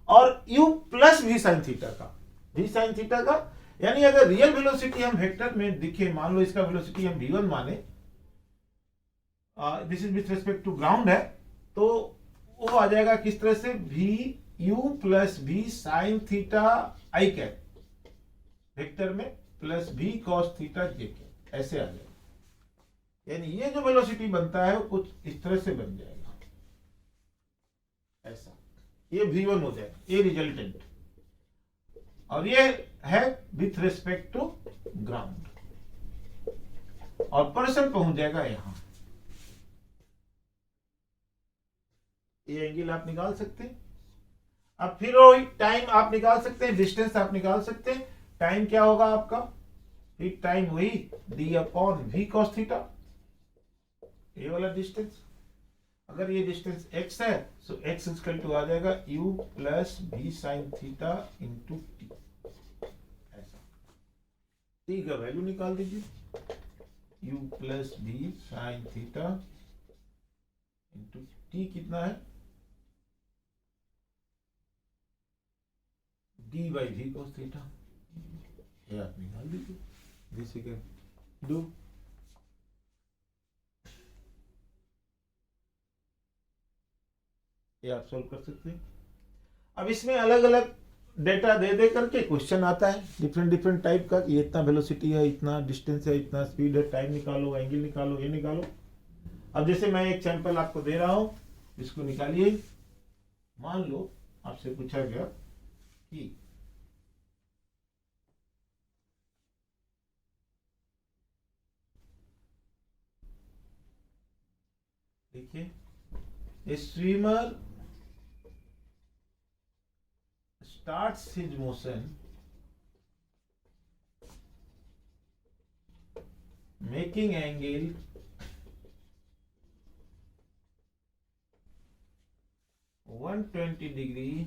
और u plus v sin theta का, v sin थीटा का। यानी अगर रियल वेलोसिटी हम वेक्टर में दिखे, मान लो इसका वेलोसिटी हम v1 माने, this is with respect to ground है, तो वो आ जाएगा किस तरह से, v u plus v sin theta i cap vector में plus v cos theta j cap, ऐसे आ जाएगा। यानी ये जो वेलोसिटी बनता है वो कुछ इस तरह से बन जाएगा, ऐसा, ये v1 हो जाएगा, ये रिजल्टेंट, और ये है विथ रेस्पेक्ट टू ग्राउंड, और पर्सन पहुंच जाएगा यहां। ये एंगल आप निकाल सकते हैं। अब फिर वही टाइम आप निकाल सकते हैं, डिस्टेंस आप निकाल सकते हैं। टाइम क्या होगा आपका, फिर टाइम वही d upon v cos theta, ये वाला डिस्टेंस। अगर ये डिस्टेंस x है तो x इक्वल टू आ जाएगा u plus v sin theta into T, ऐसा। टी का वैल्यू निकाल दीजिए, u plus v sin theta into T कितना है, d by v cos theta, ये आप निकाल दीजिए, दिस यू कैन डू। ये आप सॉल्व कर सकते हैं। अब इसमें अलग अलग डेटा दे दे करके क्वेश्चन आता है डिफरेंट डिफरेंट टाइप का, कि इतना वेलोसिटी है, इतना डिस्टेंस है, इतना स्पीड है, टाइम निकालो, एंगल निकालो, ये निकालो। अब जैसे मैं एक सैंपल आपको दे रहा हूं, इसको निकालिए। मान लो आपसे पूछा गया कि देखिए, a swimmer starts his motion making angle 120 degree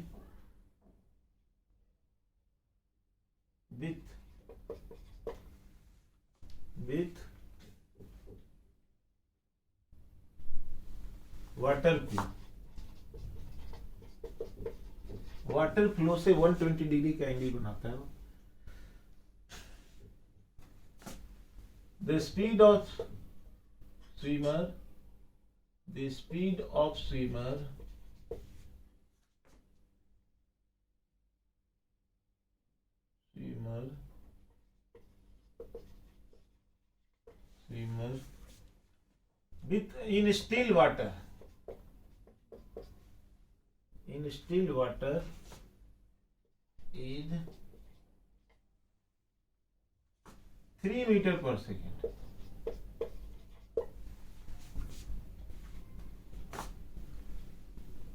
with water flow से 120 डिग्री का एंगल बनाता है वो। The speed of swimmer with in still water is 3 meter per second.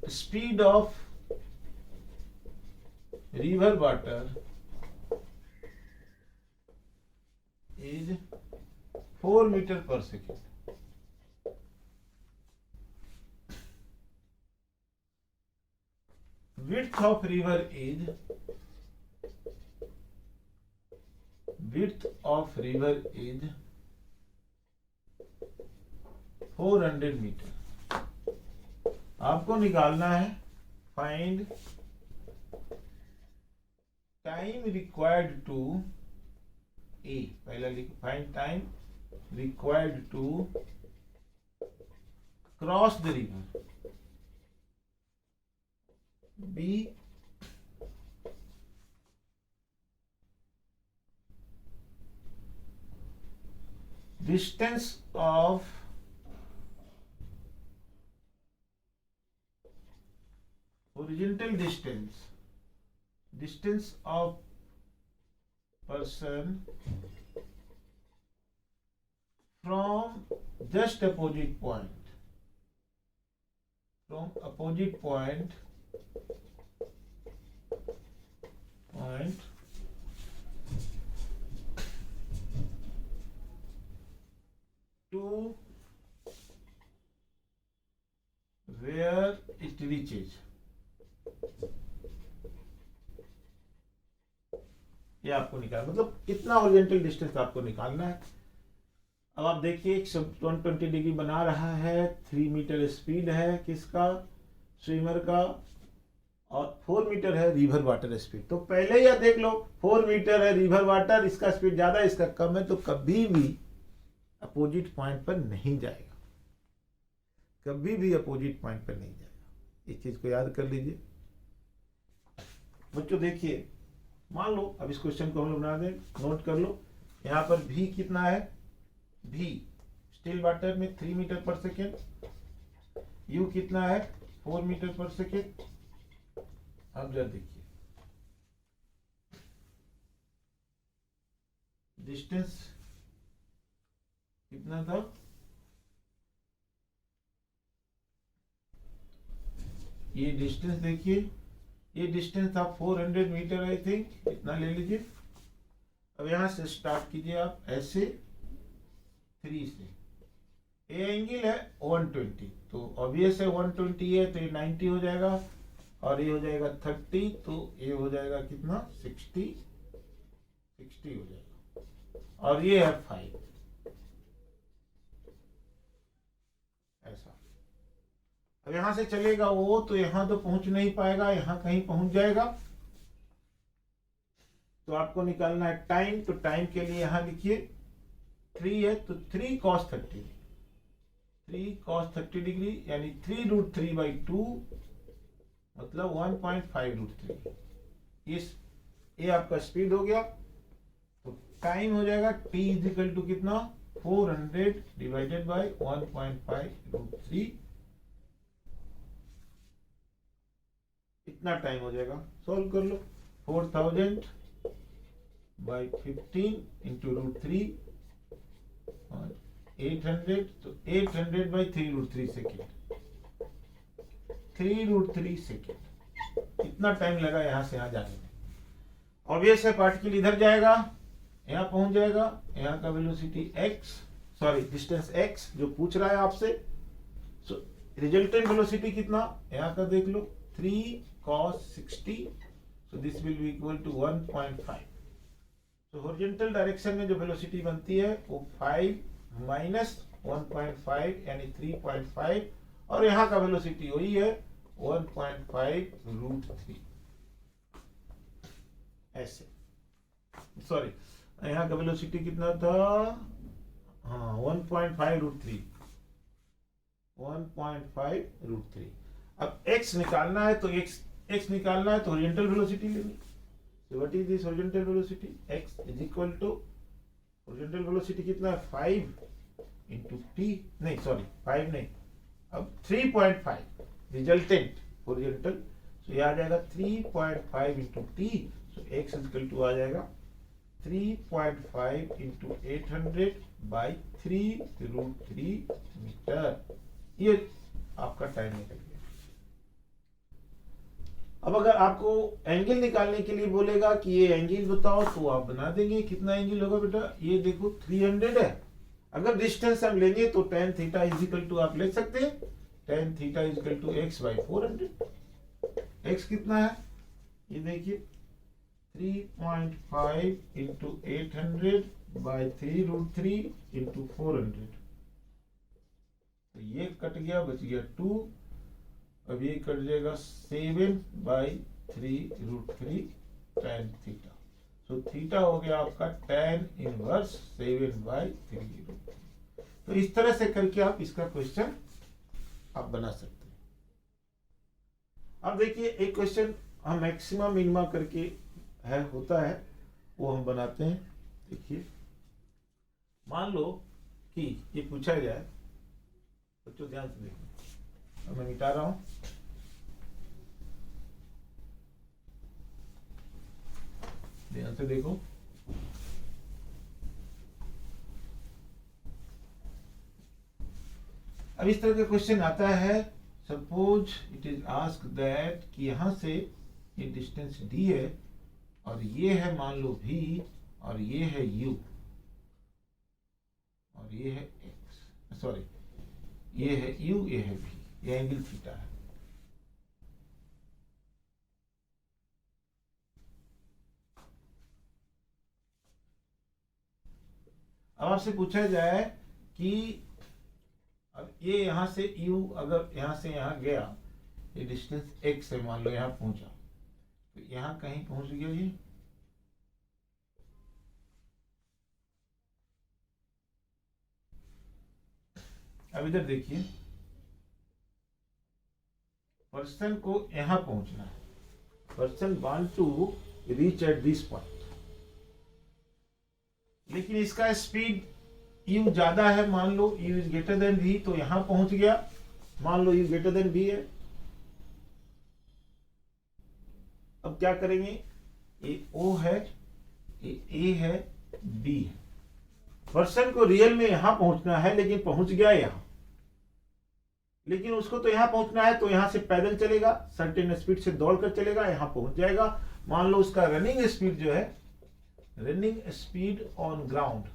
Speed of river water is 4 meter per second. Width of river is width of river is 400 metre. आपको निकालना है find time required to A, पहला लिखो find time required to cross the river, B distance of horizontal distance of person from just opposite point, from opposite point to where it reaches, ये आपको निकालना, मतलब इतना हॉरिजॉन्टल डिस्टेंस आपको निकालना है। अब आप देखिए 120 डिग्री बना रहा है, 3 मीटर स्पीड है किसका, स्विमर का, और 4 मीटर है रिवर वाटर स्पीड। तो पहले ही देख लो 4 मीटर है रिवर वाटर, इसका स्पीड ज्यादा इसका कम है, तो कभी भी अपोजिट पॉइंट पर नहीं जाएगा, कभी भी अपोजिट पॉइंट पर नहीं जाएगा। इस चीज को याद कर लीजिए बच्चों। देखिए मान लो अब इस क्वेश्चन को हम लोग बना दें, नोट कर लो। यहाँ पर भी कितना है, भी स्टिल वाटर में 3 मीटर पर सेकेंड, यू कितना है 4 मीटर पर सेकेंड। अब जरा देखिए डिस्टेंस कितना था, ये डिस्टेंस देखिए, ये डिस्टेंस था 400 मीटर, आई थिंक इतना ले लीजिए। अब यहां से स्टार्ट कीजिए आप ऐसे 3 से, ए एंगल है 120, तो ऑब्वियस है 120 है तो ये 90 हो जाएगा, और ये हो जाएगा 30, तो ये हो जाएगा कितना 60 हो जाएगा, और ये है 5 ऐसा। अब यहां से चलेगा वो, तो यहां तो पहुंच नहीं पाएगा, यहां कहीं पहुंच जाएगा। तो आपको निकालना है टाइम, तो टाइम के लिए यहां लिखिए 3 है, तो 3 cos 30, 3 cos 30 डिग्री यानी 3√3/2 मतलब 1.5√3। ये आपका स्पीड हो गया। तो टाइम हो जाएगा t इजिकल टू कितना 400 डिवाइडेड बाय 1.5√3, इतना टाइम हो जाएगा। सॉल्व कर लो, 4000 बाई 15 इंटू √3 और 800, तो 800 बाई 3√3 सेकेंड, 3√3 सेकेंड इतना टाइम लगा यहां से यहां जाने में। ऑब्वियस है पार्टिकल इधर जाएगा, यहां पहुंच जाएगा, यहां का वेलोसिटी डिस्टेंस x जो पूछ रहा है आपसे। सो रिजल्टेंट वेलोसिटी कितना यहां का देख लो, 3 cos 60, so this will be equal to 1.5। so horizontal direction में जो वेलोसिटी बनती है वो 5 माइनस 1.5 यानी 3.5, और यहाँ का वेलोसिटी वही है 1.5√3 ऐसे। सॉरी, यहाँ का वेलोसिटी कितना था, हाँ 1.5√3, 1.5√3। अब x निकालना है, तो x निकालना है तो हॉरिजॉन्टल वेलोसिटी लेनी। So what is this horizontal velocity, x is equal to horizontal velocity कितना है 5 इंटू टी, नहीं सॉरी 5 नहीं, अब 3.5 रिजल्टेंट हॉरिजॉन्टल, सो ये आ जाएगा 3.5 into t, so x is equal to आ जाएगा 3.5 इंटू 800 बाई 3√3 मीटर। ये आपका टाइम निकल गया। अब अगर आपको एंगल निकालने के लिए बोलेगा कि ये एंगल बताओ, तो आप बना देंगे। कितना एंगल होगा बेटा, ये देखो 300 है। अगर डिस्टेंस हम लेंगे तो tan theta is equal to आप ले सकते हैं tan theta is equal to x by 400। x कितना है ये देखिए 3.5 इंटू 800 बाई 3√3 इंटू 400। तो ये कट गया, बच गया 2। अब ये कट जाएगा 7 बाई 3√3 tan थीटा। तो थीटा हो गया आपका tan इनवर्स 7 बाई 3√3। तो इस तरह से करके आप इसका क्वेश्चन आप बना सकते हैं। अब देखिए एक क्वेश्चन हम मैक्सिमम मिनिमा करके होता है, वो हम बनाते हैं। देखिए मान लो कि ये पूछा जाए, बच्चों ध्यान से देखो, मैं मिटा रहा हूं। ध्यान से देखो, अब इस तरह का क्वेश्चन आता है। Suppose it is ask that कि यहां से ये डिस्टेंस d है और ये है मान लो v और ये है u और ये है x, सॉरी ये है u, ये है v, ये एंगल थीटा है। अब आपसे पूछा जाए कि अब ये यहां से u अगर यहां से यहां गया, ये डिस्टेंस x है, मान लो यहां पहुंचा, तो यहां कहीं पहुंच गया ये। अब इधर देखिए, पर्सन को यहां पहुंचना है, person want to reach at this point, लेकिन इसका स्पीड u ज्यादा है, मान लो u is greater than v, तो यहां पहुंच गया, मान लो u ग्रेटर देन v है। अब क्या करेंगे, ये o है, ये a है, b है। पर्सन को रियल में यहां पहुंचना है, लेकिन पहुंच गया यहां, लेकिन उसको तो यहां पहुंचना है, तो यहां से पैदल चलेगा, सर्टेन स्पीड से दौड़कर चलेगा, यहां पहुंच जाएगा। मान लो उसका रनिंग स्पीड जो है, रनिंग स्पीड ऑन ग्राउंड,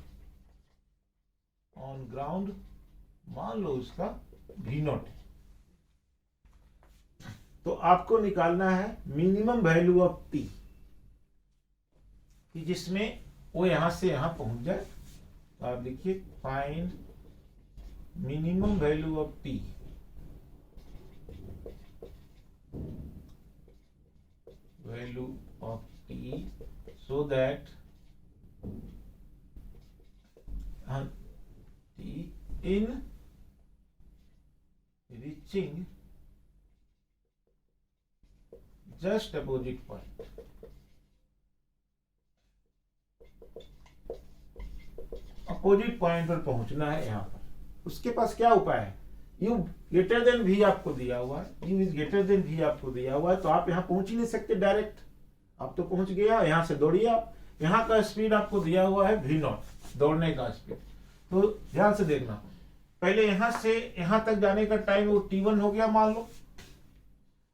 मान लो उसका v0 है। तो आपको निकालना है मिनिमम वैल्यू ऑफ t, कि जिसमें वो यहां से यहां पहुंच जाए। तो आप लिखिए find minimum value of t, value of t so that t in reaching just opposite point। Opposite point पर पहुंचना है यहां पर। उसके पास क्या उपाय है, u ग्रेटर देन v आपको दिया हुआ है, u is greater than v आपको दिया हुआ है, तो आप यहां पहुंच ही नहीं सकते डायरेक्ट, आप तो पहुंच गया, यहां से दौड़िए आप। यहां का स्पीड आपको दिया हुआ है v0, दौड़ने का स्पीड। तो ध्यान से देखना, पहले यहां से यहां तक जाने का टाइम वो t1 हो गया मान लो,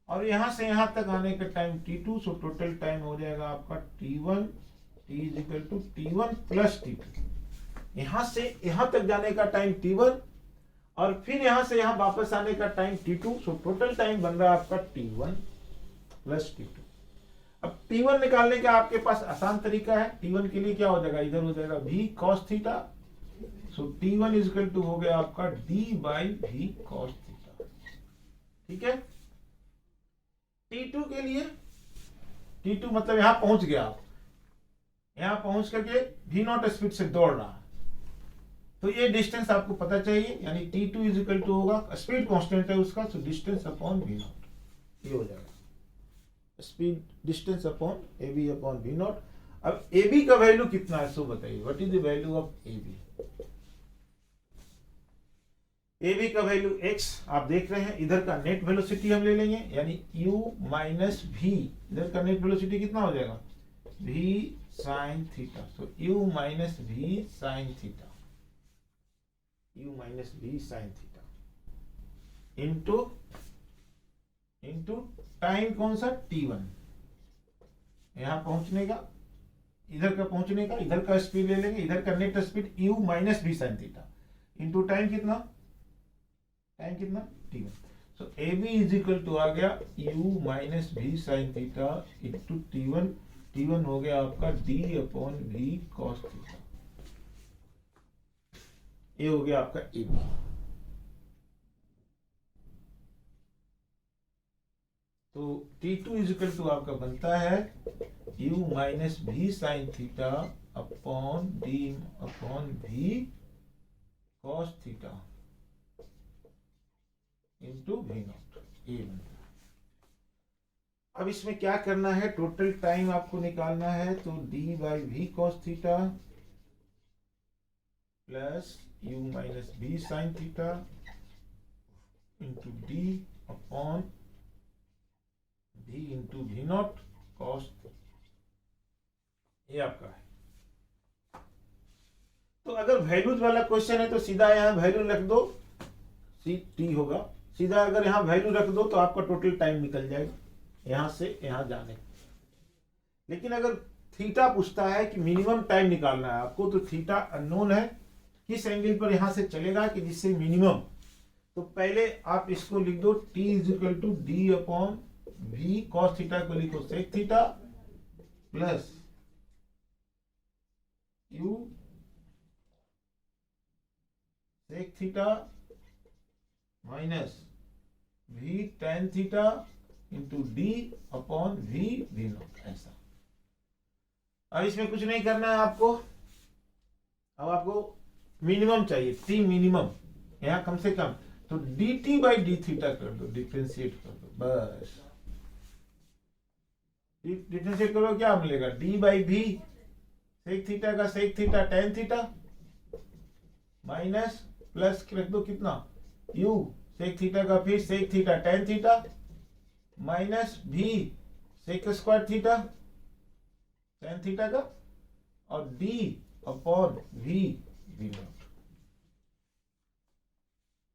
और यहां से यहां तक आने का time t2, so total time हो जाएगा आपका t1, t is equal to t1 plus t2। यहां से यहां तक जाने का टाइम t1 और फिर यहां से यहां वापस आने का time t2, so total time बन रहा है आपका t1 प्लस t2। अब t1 निकालने का आपके पास आसान तरीका है। t1 के लिए क्या हो जाएगा, इधर हो जाएगा v cos theta, so t1 is equal to हो गया आपका d by v cos theta. ठीक है। t2 के लिए, t2 मतलब यहां पहुंच गया आप, यहां पहुंच करके v0 स्पीड से दौड़ रहा है, तो ये डिस्टेंस आपको पता चाहिए, यानी t2 इज इक्वल टू होगा, स्पीड कांस्टेंट है उसका, सो डिस्टेंस अपॉन v0, ये हो जाएगा speed distance upon ab upon v0। अब ab का वैल्यू कितना है सो बताइए, what is the value of ab। ab का वैल्यू x आप देख रहे हैं, इधर का नेट वेलोसिटी हम ले लेंगे, यानी u माइनस v, इधर का नेट वेलोसिटी कितना हो जाएगा, v साइन थीटा, सो u minus v sine theta, u minus v sine theta into time कौन सा, t1, यहां पहुंचने का, इधर का पहुंचने का, इधर का स्पीड ले लेंगे, इधर का net speed u minus v sine theta into time कितना, t1। So ab is equal to आ गया u minus v sine theta into t1 T1 हो गया आपका D/V cos थीटा, ये हो गया आपका ए बी। तो T2 इजिकल टू आपका बनता है U minus V sine theta upon D/V cos theta into V not, ये बनता है। अब इसमें क्या करना है, टोटल टाइम आपको निकालना है, तो D/V cos theta plus U minus V sine theta into D upon D into V not cos, ये आपका है। तो अगर वैल्यूज वाला क्वेश्चन है तो सीधा यहाँ वैल्यू रख दो, सी टी होगा सीधा। अगर यहाँ वैल्यू रख दो तो आपका टोटल टाइम निकल जाएगा यहां से यहां जाने। लेकिन अगर थीटा पूछता है कि मिनिमम टाइम निकालना है आपको, तो थीटा अननोन है, किस एंगल पर यहां से चलेगा कि जिससे मिनिमम, तो पहले आप इसको लिख दो T is equal to D upon V cos theta को लिखो sec theta plus U sec theta minus V tan theta into D upon V naught, ऐसा। अब इसमें कुछ नहीं करना है आपको, अब आपको मिनिमम चाहिए, T मिनिमम यहाँ कम से कम, तो dt बाई डी थीटा कर दो, डिफ्रेंशिएट कर दो, बस डिफ्रेंशिएट करो, क्या मिलेगा D by V sec theta का sec theta tan theta minus plus रख दो कितना U सेक थीटा का फिर sec theta tan theta minus V sec square theta tan theta का और D अपॉन V नॉट,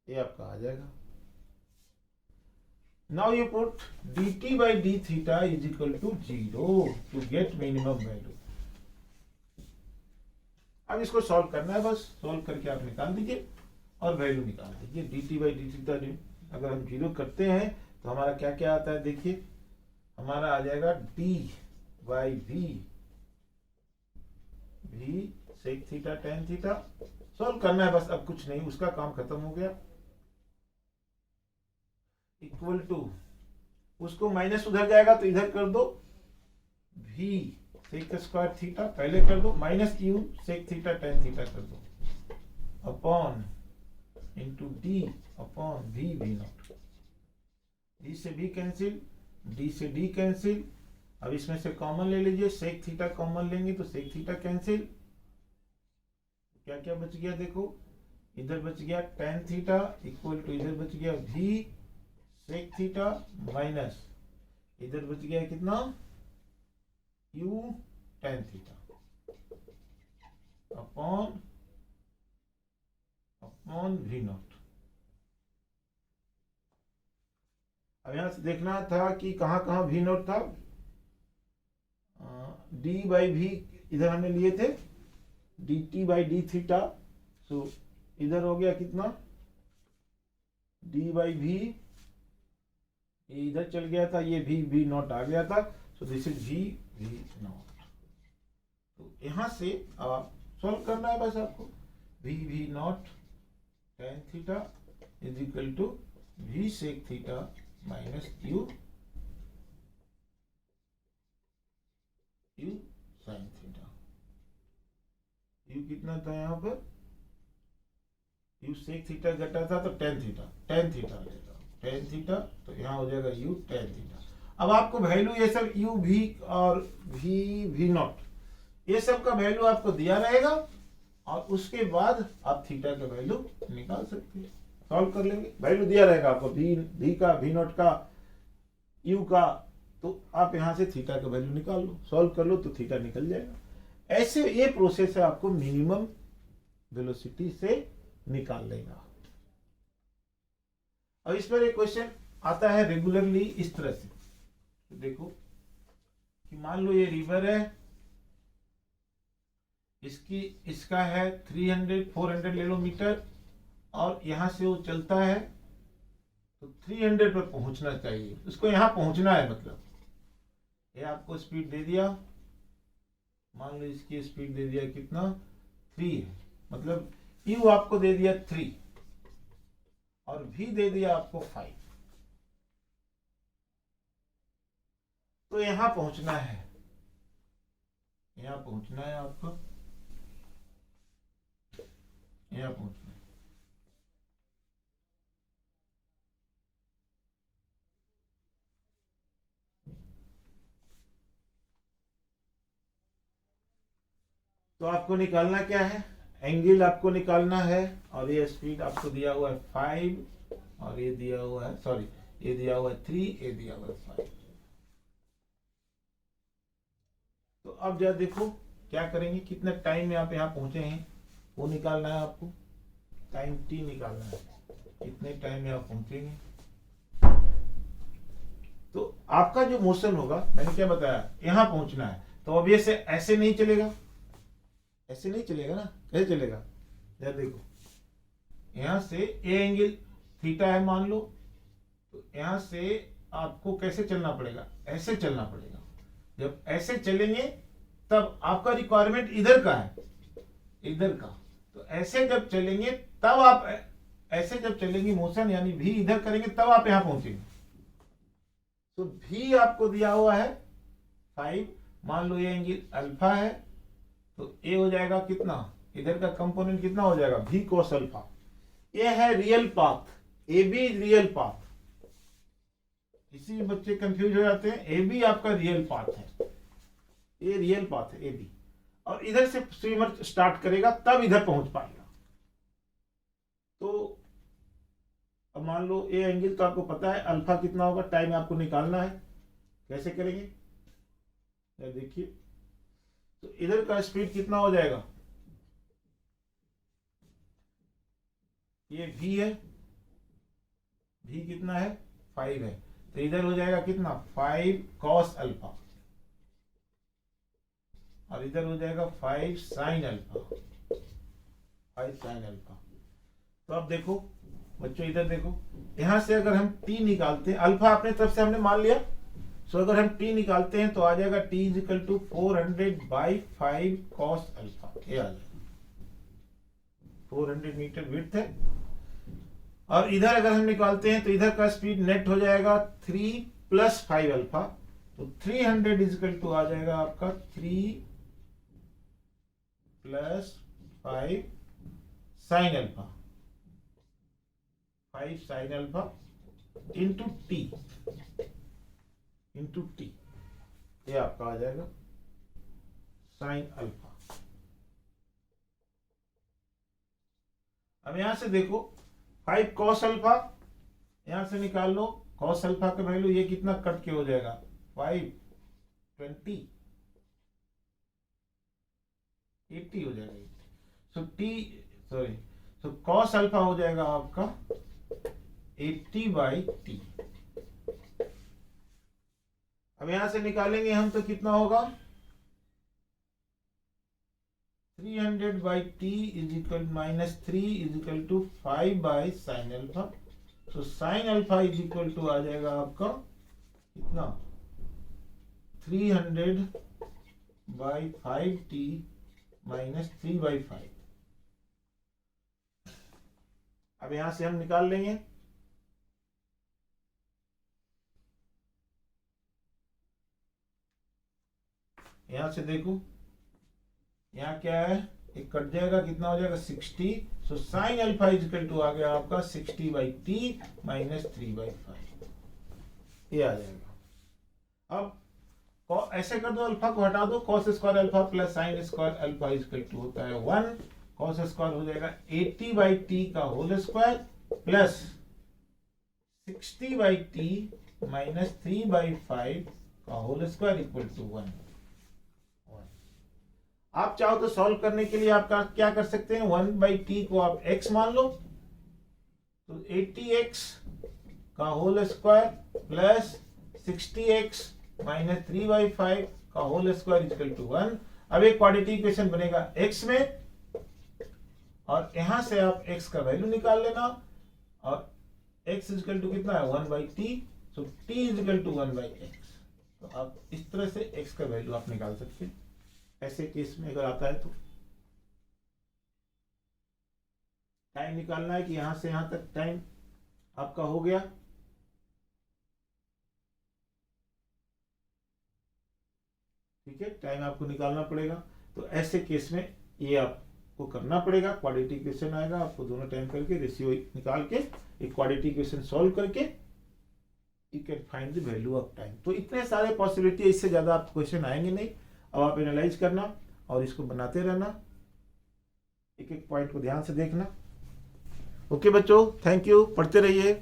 ये आपका आ जाएगा। Now you put dt by D theta is equal to 0 to get minimum value. अब इसको सॉल्व करना है, बस सॉल्व करके आप निकाल दीजिए और वैल्यू निकाल दीजिए। dt बाई डी थीटा अगर हम 0 करते हैं तो हमारा क्या क्या आता है, देखिए हमारा आ जाएगा d by v sec theta tan theta. Solve करना है बस, अब कुछ नहीं, उसका काम खत्म हो गया। इक्वल टू, उसको माइनस उधर जाएगा तो इधर कर दो, v सेक स्क्वायर थीटा पहले कर दो, minus u sec theta tan theta कर दो, upon into d upon v naught. d से b कैंसिल, d से d कैंसिल। अब इसमें से कॉमन ले लीजिए, सेक थीटा कॉमन लेंगे तो सेक थीटा कैंसिल। क्या क्या बच गया देखो, इधर बच गया tan थीटा इक्वल टू इधर बच गया v सेक थीटा माइनस इधर बच गया कितना u tan theta upon v not. अब यहां से देखना था कि कहां कहां v नॉट था, d बाई v इधर हमने लिए थे dt बाई डी थीटा, सो इधर हो गया कितना d बाई v, ये इधर चल गया था, ये v नॉट आ गया था, so this is v not. तो यहां से आप सॉल्व करना है बस आपको, v naught tan theta is equal to v sec theta minus u sine theta. u कितना था यहाँ पर, u सेक थीटा घटा था तो tan थीटा आ जाएगा, tan थीटा तो यहाँ हो जाएगा u tan थीटा। अब आपको वैल्यू ये सब u v और v नॉट ये सब का वैल्यू आपको दिया रहेगा, और उसके बाद आप थीटा का वैल्यू निकाल सकते हैं, सॉल्व कर लेंगे। वैल्यू दिया रहेगा आपको v का, v नॉट का, u का, तो आप यहां से थीटा का वैल्यू निकाल लो, सॉल्व कर लो तो थीटा निकल जाएगा। ऐसे ये प्रोसेस है आपको मिनिमम वेलोसिटी से निकाल लेगा। अब इस पर एक क्वेश्चन आता है रेगुलरली इस तरह से, तो देखो कि मान लो ये रिवर है, इसका है 400 ले लो मीटर, और यहां से वो चलता है तो 300 पर पहुंचना चाहिए, उसको यहां पहुंचना है, मतलब ये आपको स्पीड दे दिया मान लो इसकी स्पीड दे दिया कितना 3 है, मतलब u आपको दे दिया 3 और v दे दिया आपको 5। तो यहां पहुंचना है, यहां पहुंचना है आपको, यहां पहुंचना है। तो आपको निकालना क्या है, एंगल आपको निकालना है, और ये स्पीड आपको दिया हुआ है 5 और ये दिया हुआ है, सॉरी ये दिया हुआ है 3, ये दिया हुआ है 5। तो अब जरा देखो क्या करेंगे, कितना टाइम में आप यहाँ पहुंचे हैं वो निकालना है आपको, टाइम t निकालना है, कितने टाइम में आप पहुंचेंगे। तो आपका जो मोशन होगा, मैंने क्या बताया, यहां पहुंचना है, तो अब ये से ऐसे नहीं चलेगा, ऐसे नहीं चलेगा ना, कैसे चलेगा, जरा देखो यहां से ए एंगल थीटा है मान लो, तो यहां से आपको कैसे चलना पड़ेगा, ऐसे चलना पड़ेगा। जब ऐसे चलेंगे तब आपका रिक्वायरमेंट इधर का है, इधर का, तो ऐसे जब चलेंगे तब आप, ऐसे जब चलेंगे मोशन यानी भी इधर करेंगे तब आप यहां पहुंचेंगे। तो भी आपको दिया हुआ है 5, मान लो ये एंगल अल्फा है, तो ए हो जाएगा कितना, इधर का कंपोनेंट कितना हो जाएगा भी कोस अल्फा। ये है real path, A be real path. इसी में बच्चे कंफ्यूज हो जाते हैं, ए बी आपका रियल पाथ है, ये रियल पाथ है ए बी, और इधर से स्विमर स्टार्ट करेगा तब इधर पहुंच पाएगा। तो अब मान लो ए एंगल तो आपको पता है अल्फा कितना होगा, टाइम आपको निकालना है, कैसे करेंगे देखिए। तो इधर का स्पीड कितना हो जाएगा, ये v है, v कितना है 5 है, तो इधर हो जाएगा कितना 5 cos अल्फा, और इधर हो जाएगा 5 sin अल्फा, 5 sin अल्फा। तो अब देखो बच्चों इधर देखो, यहां से अगर हम t निकालते हैं, अल्फा अपने तरफ से हमने मान लिया, सो अगर हम t निकालते हैं तो आ जाएगा t is equal to 400/5 cos alpha, ये आ जाएगा 400 मीटर विड्थ है। और इधर अगर हम निकालते हैं तो इधर का स्पीड नेट हो जाएगा 3 + 5 अल्फा, तो 300 इजिकल टू आ जाएगा आपका 3 + 5 sin alpha, 5 sin alpha into T, into T, ये आपका आ जाएगा sin अल्फा। अब यहां से देखो 5 cos अल्फा, यहां से निकाल लो cos अल्फा का वैल्यू, ये कितना कट के हो जाएगा 5 20 80 हो जाएगा, सो cos अल्फा हो जाएगा आपका 80/t। अब यहां से निकालेंगे हम तो कितना होगा 300/t -3 = 5 sin अल्फा, तो sin अल्फा = आ जाएगा आपका कितना 300/5t -3/5। अब यहां से हम निकाल लेंगे, यहां से देखो यहाँ क्या है, एक कट जाएगा, कितना हो जाएगा 60, सो sin अल्फा = आ गया आपका 60/t -3/5, ये आ जाएगा। अब ऐसे कर दो, अल्फा को हटा दो, cos square alpha plus sin square alpha = होता है 1, cos स्क्वायर हो जाएगा 80/t का होल स्क्वायर प्लस 60/t -3/5 का होल स्क्वायर = 1। आप चाहो तो सॉल्व करने के लिए आप क्या कर सकते हैं, 1/t को आप x मान लो, तो 80x का होल स्क्वायर प्लस 60x -3/5 का होल स्क्वायर = 1। अब एक क्वाड्रेटिक इक्वेशन बनेगा x में, और यहां से आप x का वैल्यू निकाल लेना, और x = कितना है 1/t, सो t = 1/x। तो आप इस तरह से x का वैल्यू आप निकाल सकते हैं। ऐसे केस में अगर आता है तो टाइम निकालना है कि यहां से यहां तक टाइम आपका हो गया। ठीक है, टाइम आपको निकालना पड़ेगा। तो ऐसे केस में ये आपको करना पड़ेगा, क्वाड्रेटिक इक्वेशन आएगा, आपको दोनों टाइम करके रेशियो निकाल के एक क्वाड्रेटिक इक्वेशन सॉल्व करके you can find the value of time. तो इतने सारे पॉसिबिलिटी, इससे ज्यादा आप क्वेश्चन आएंगे नहीं। अब आप एनालाइज करना और इसको बनाते रहना, एक एक पॉइंट को ध्यान से देखना। ओके बच्चों, थैंक यू, पढ़ते रहिए।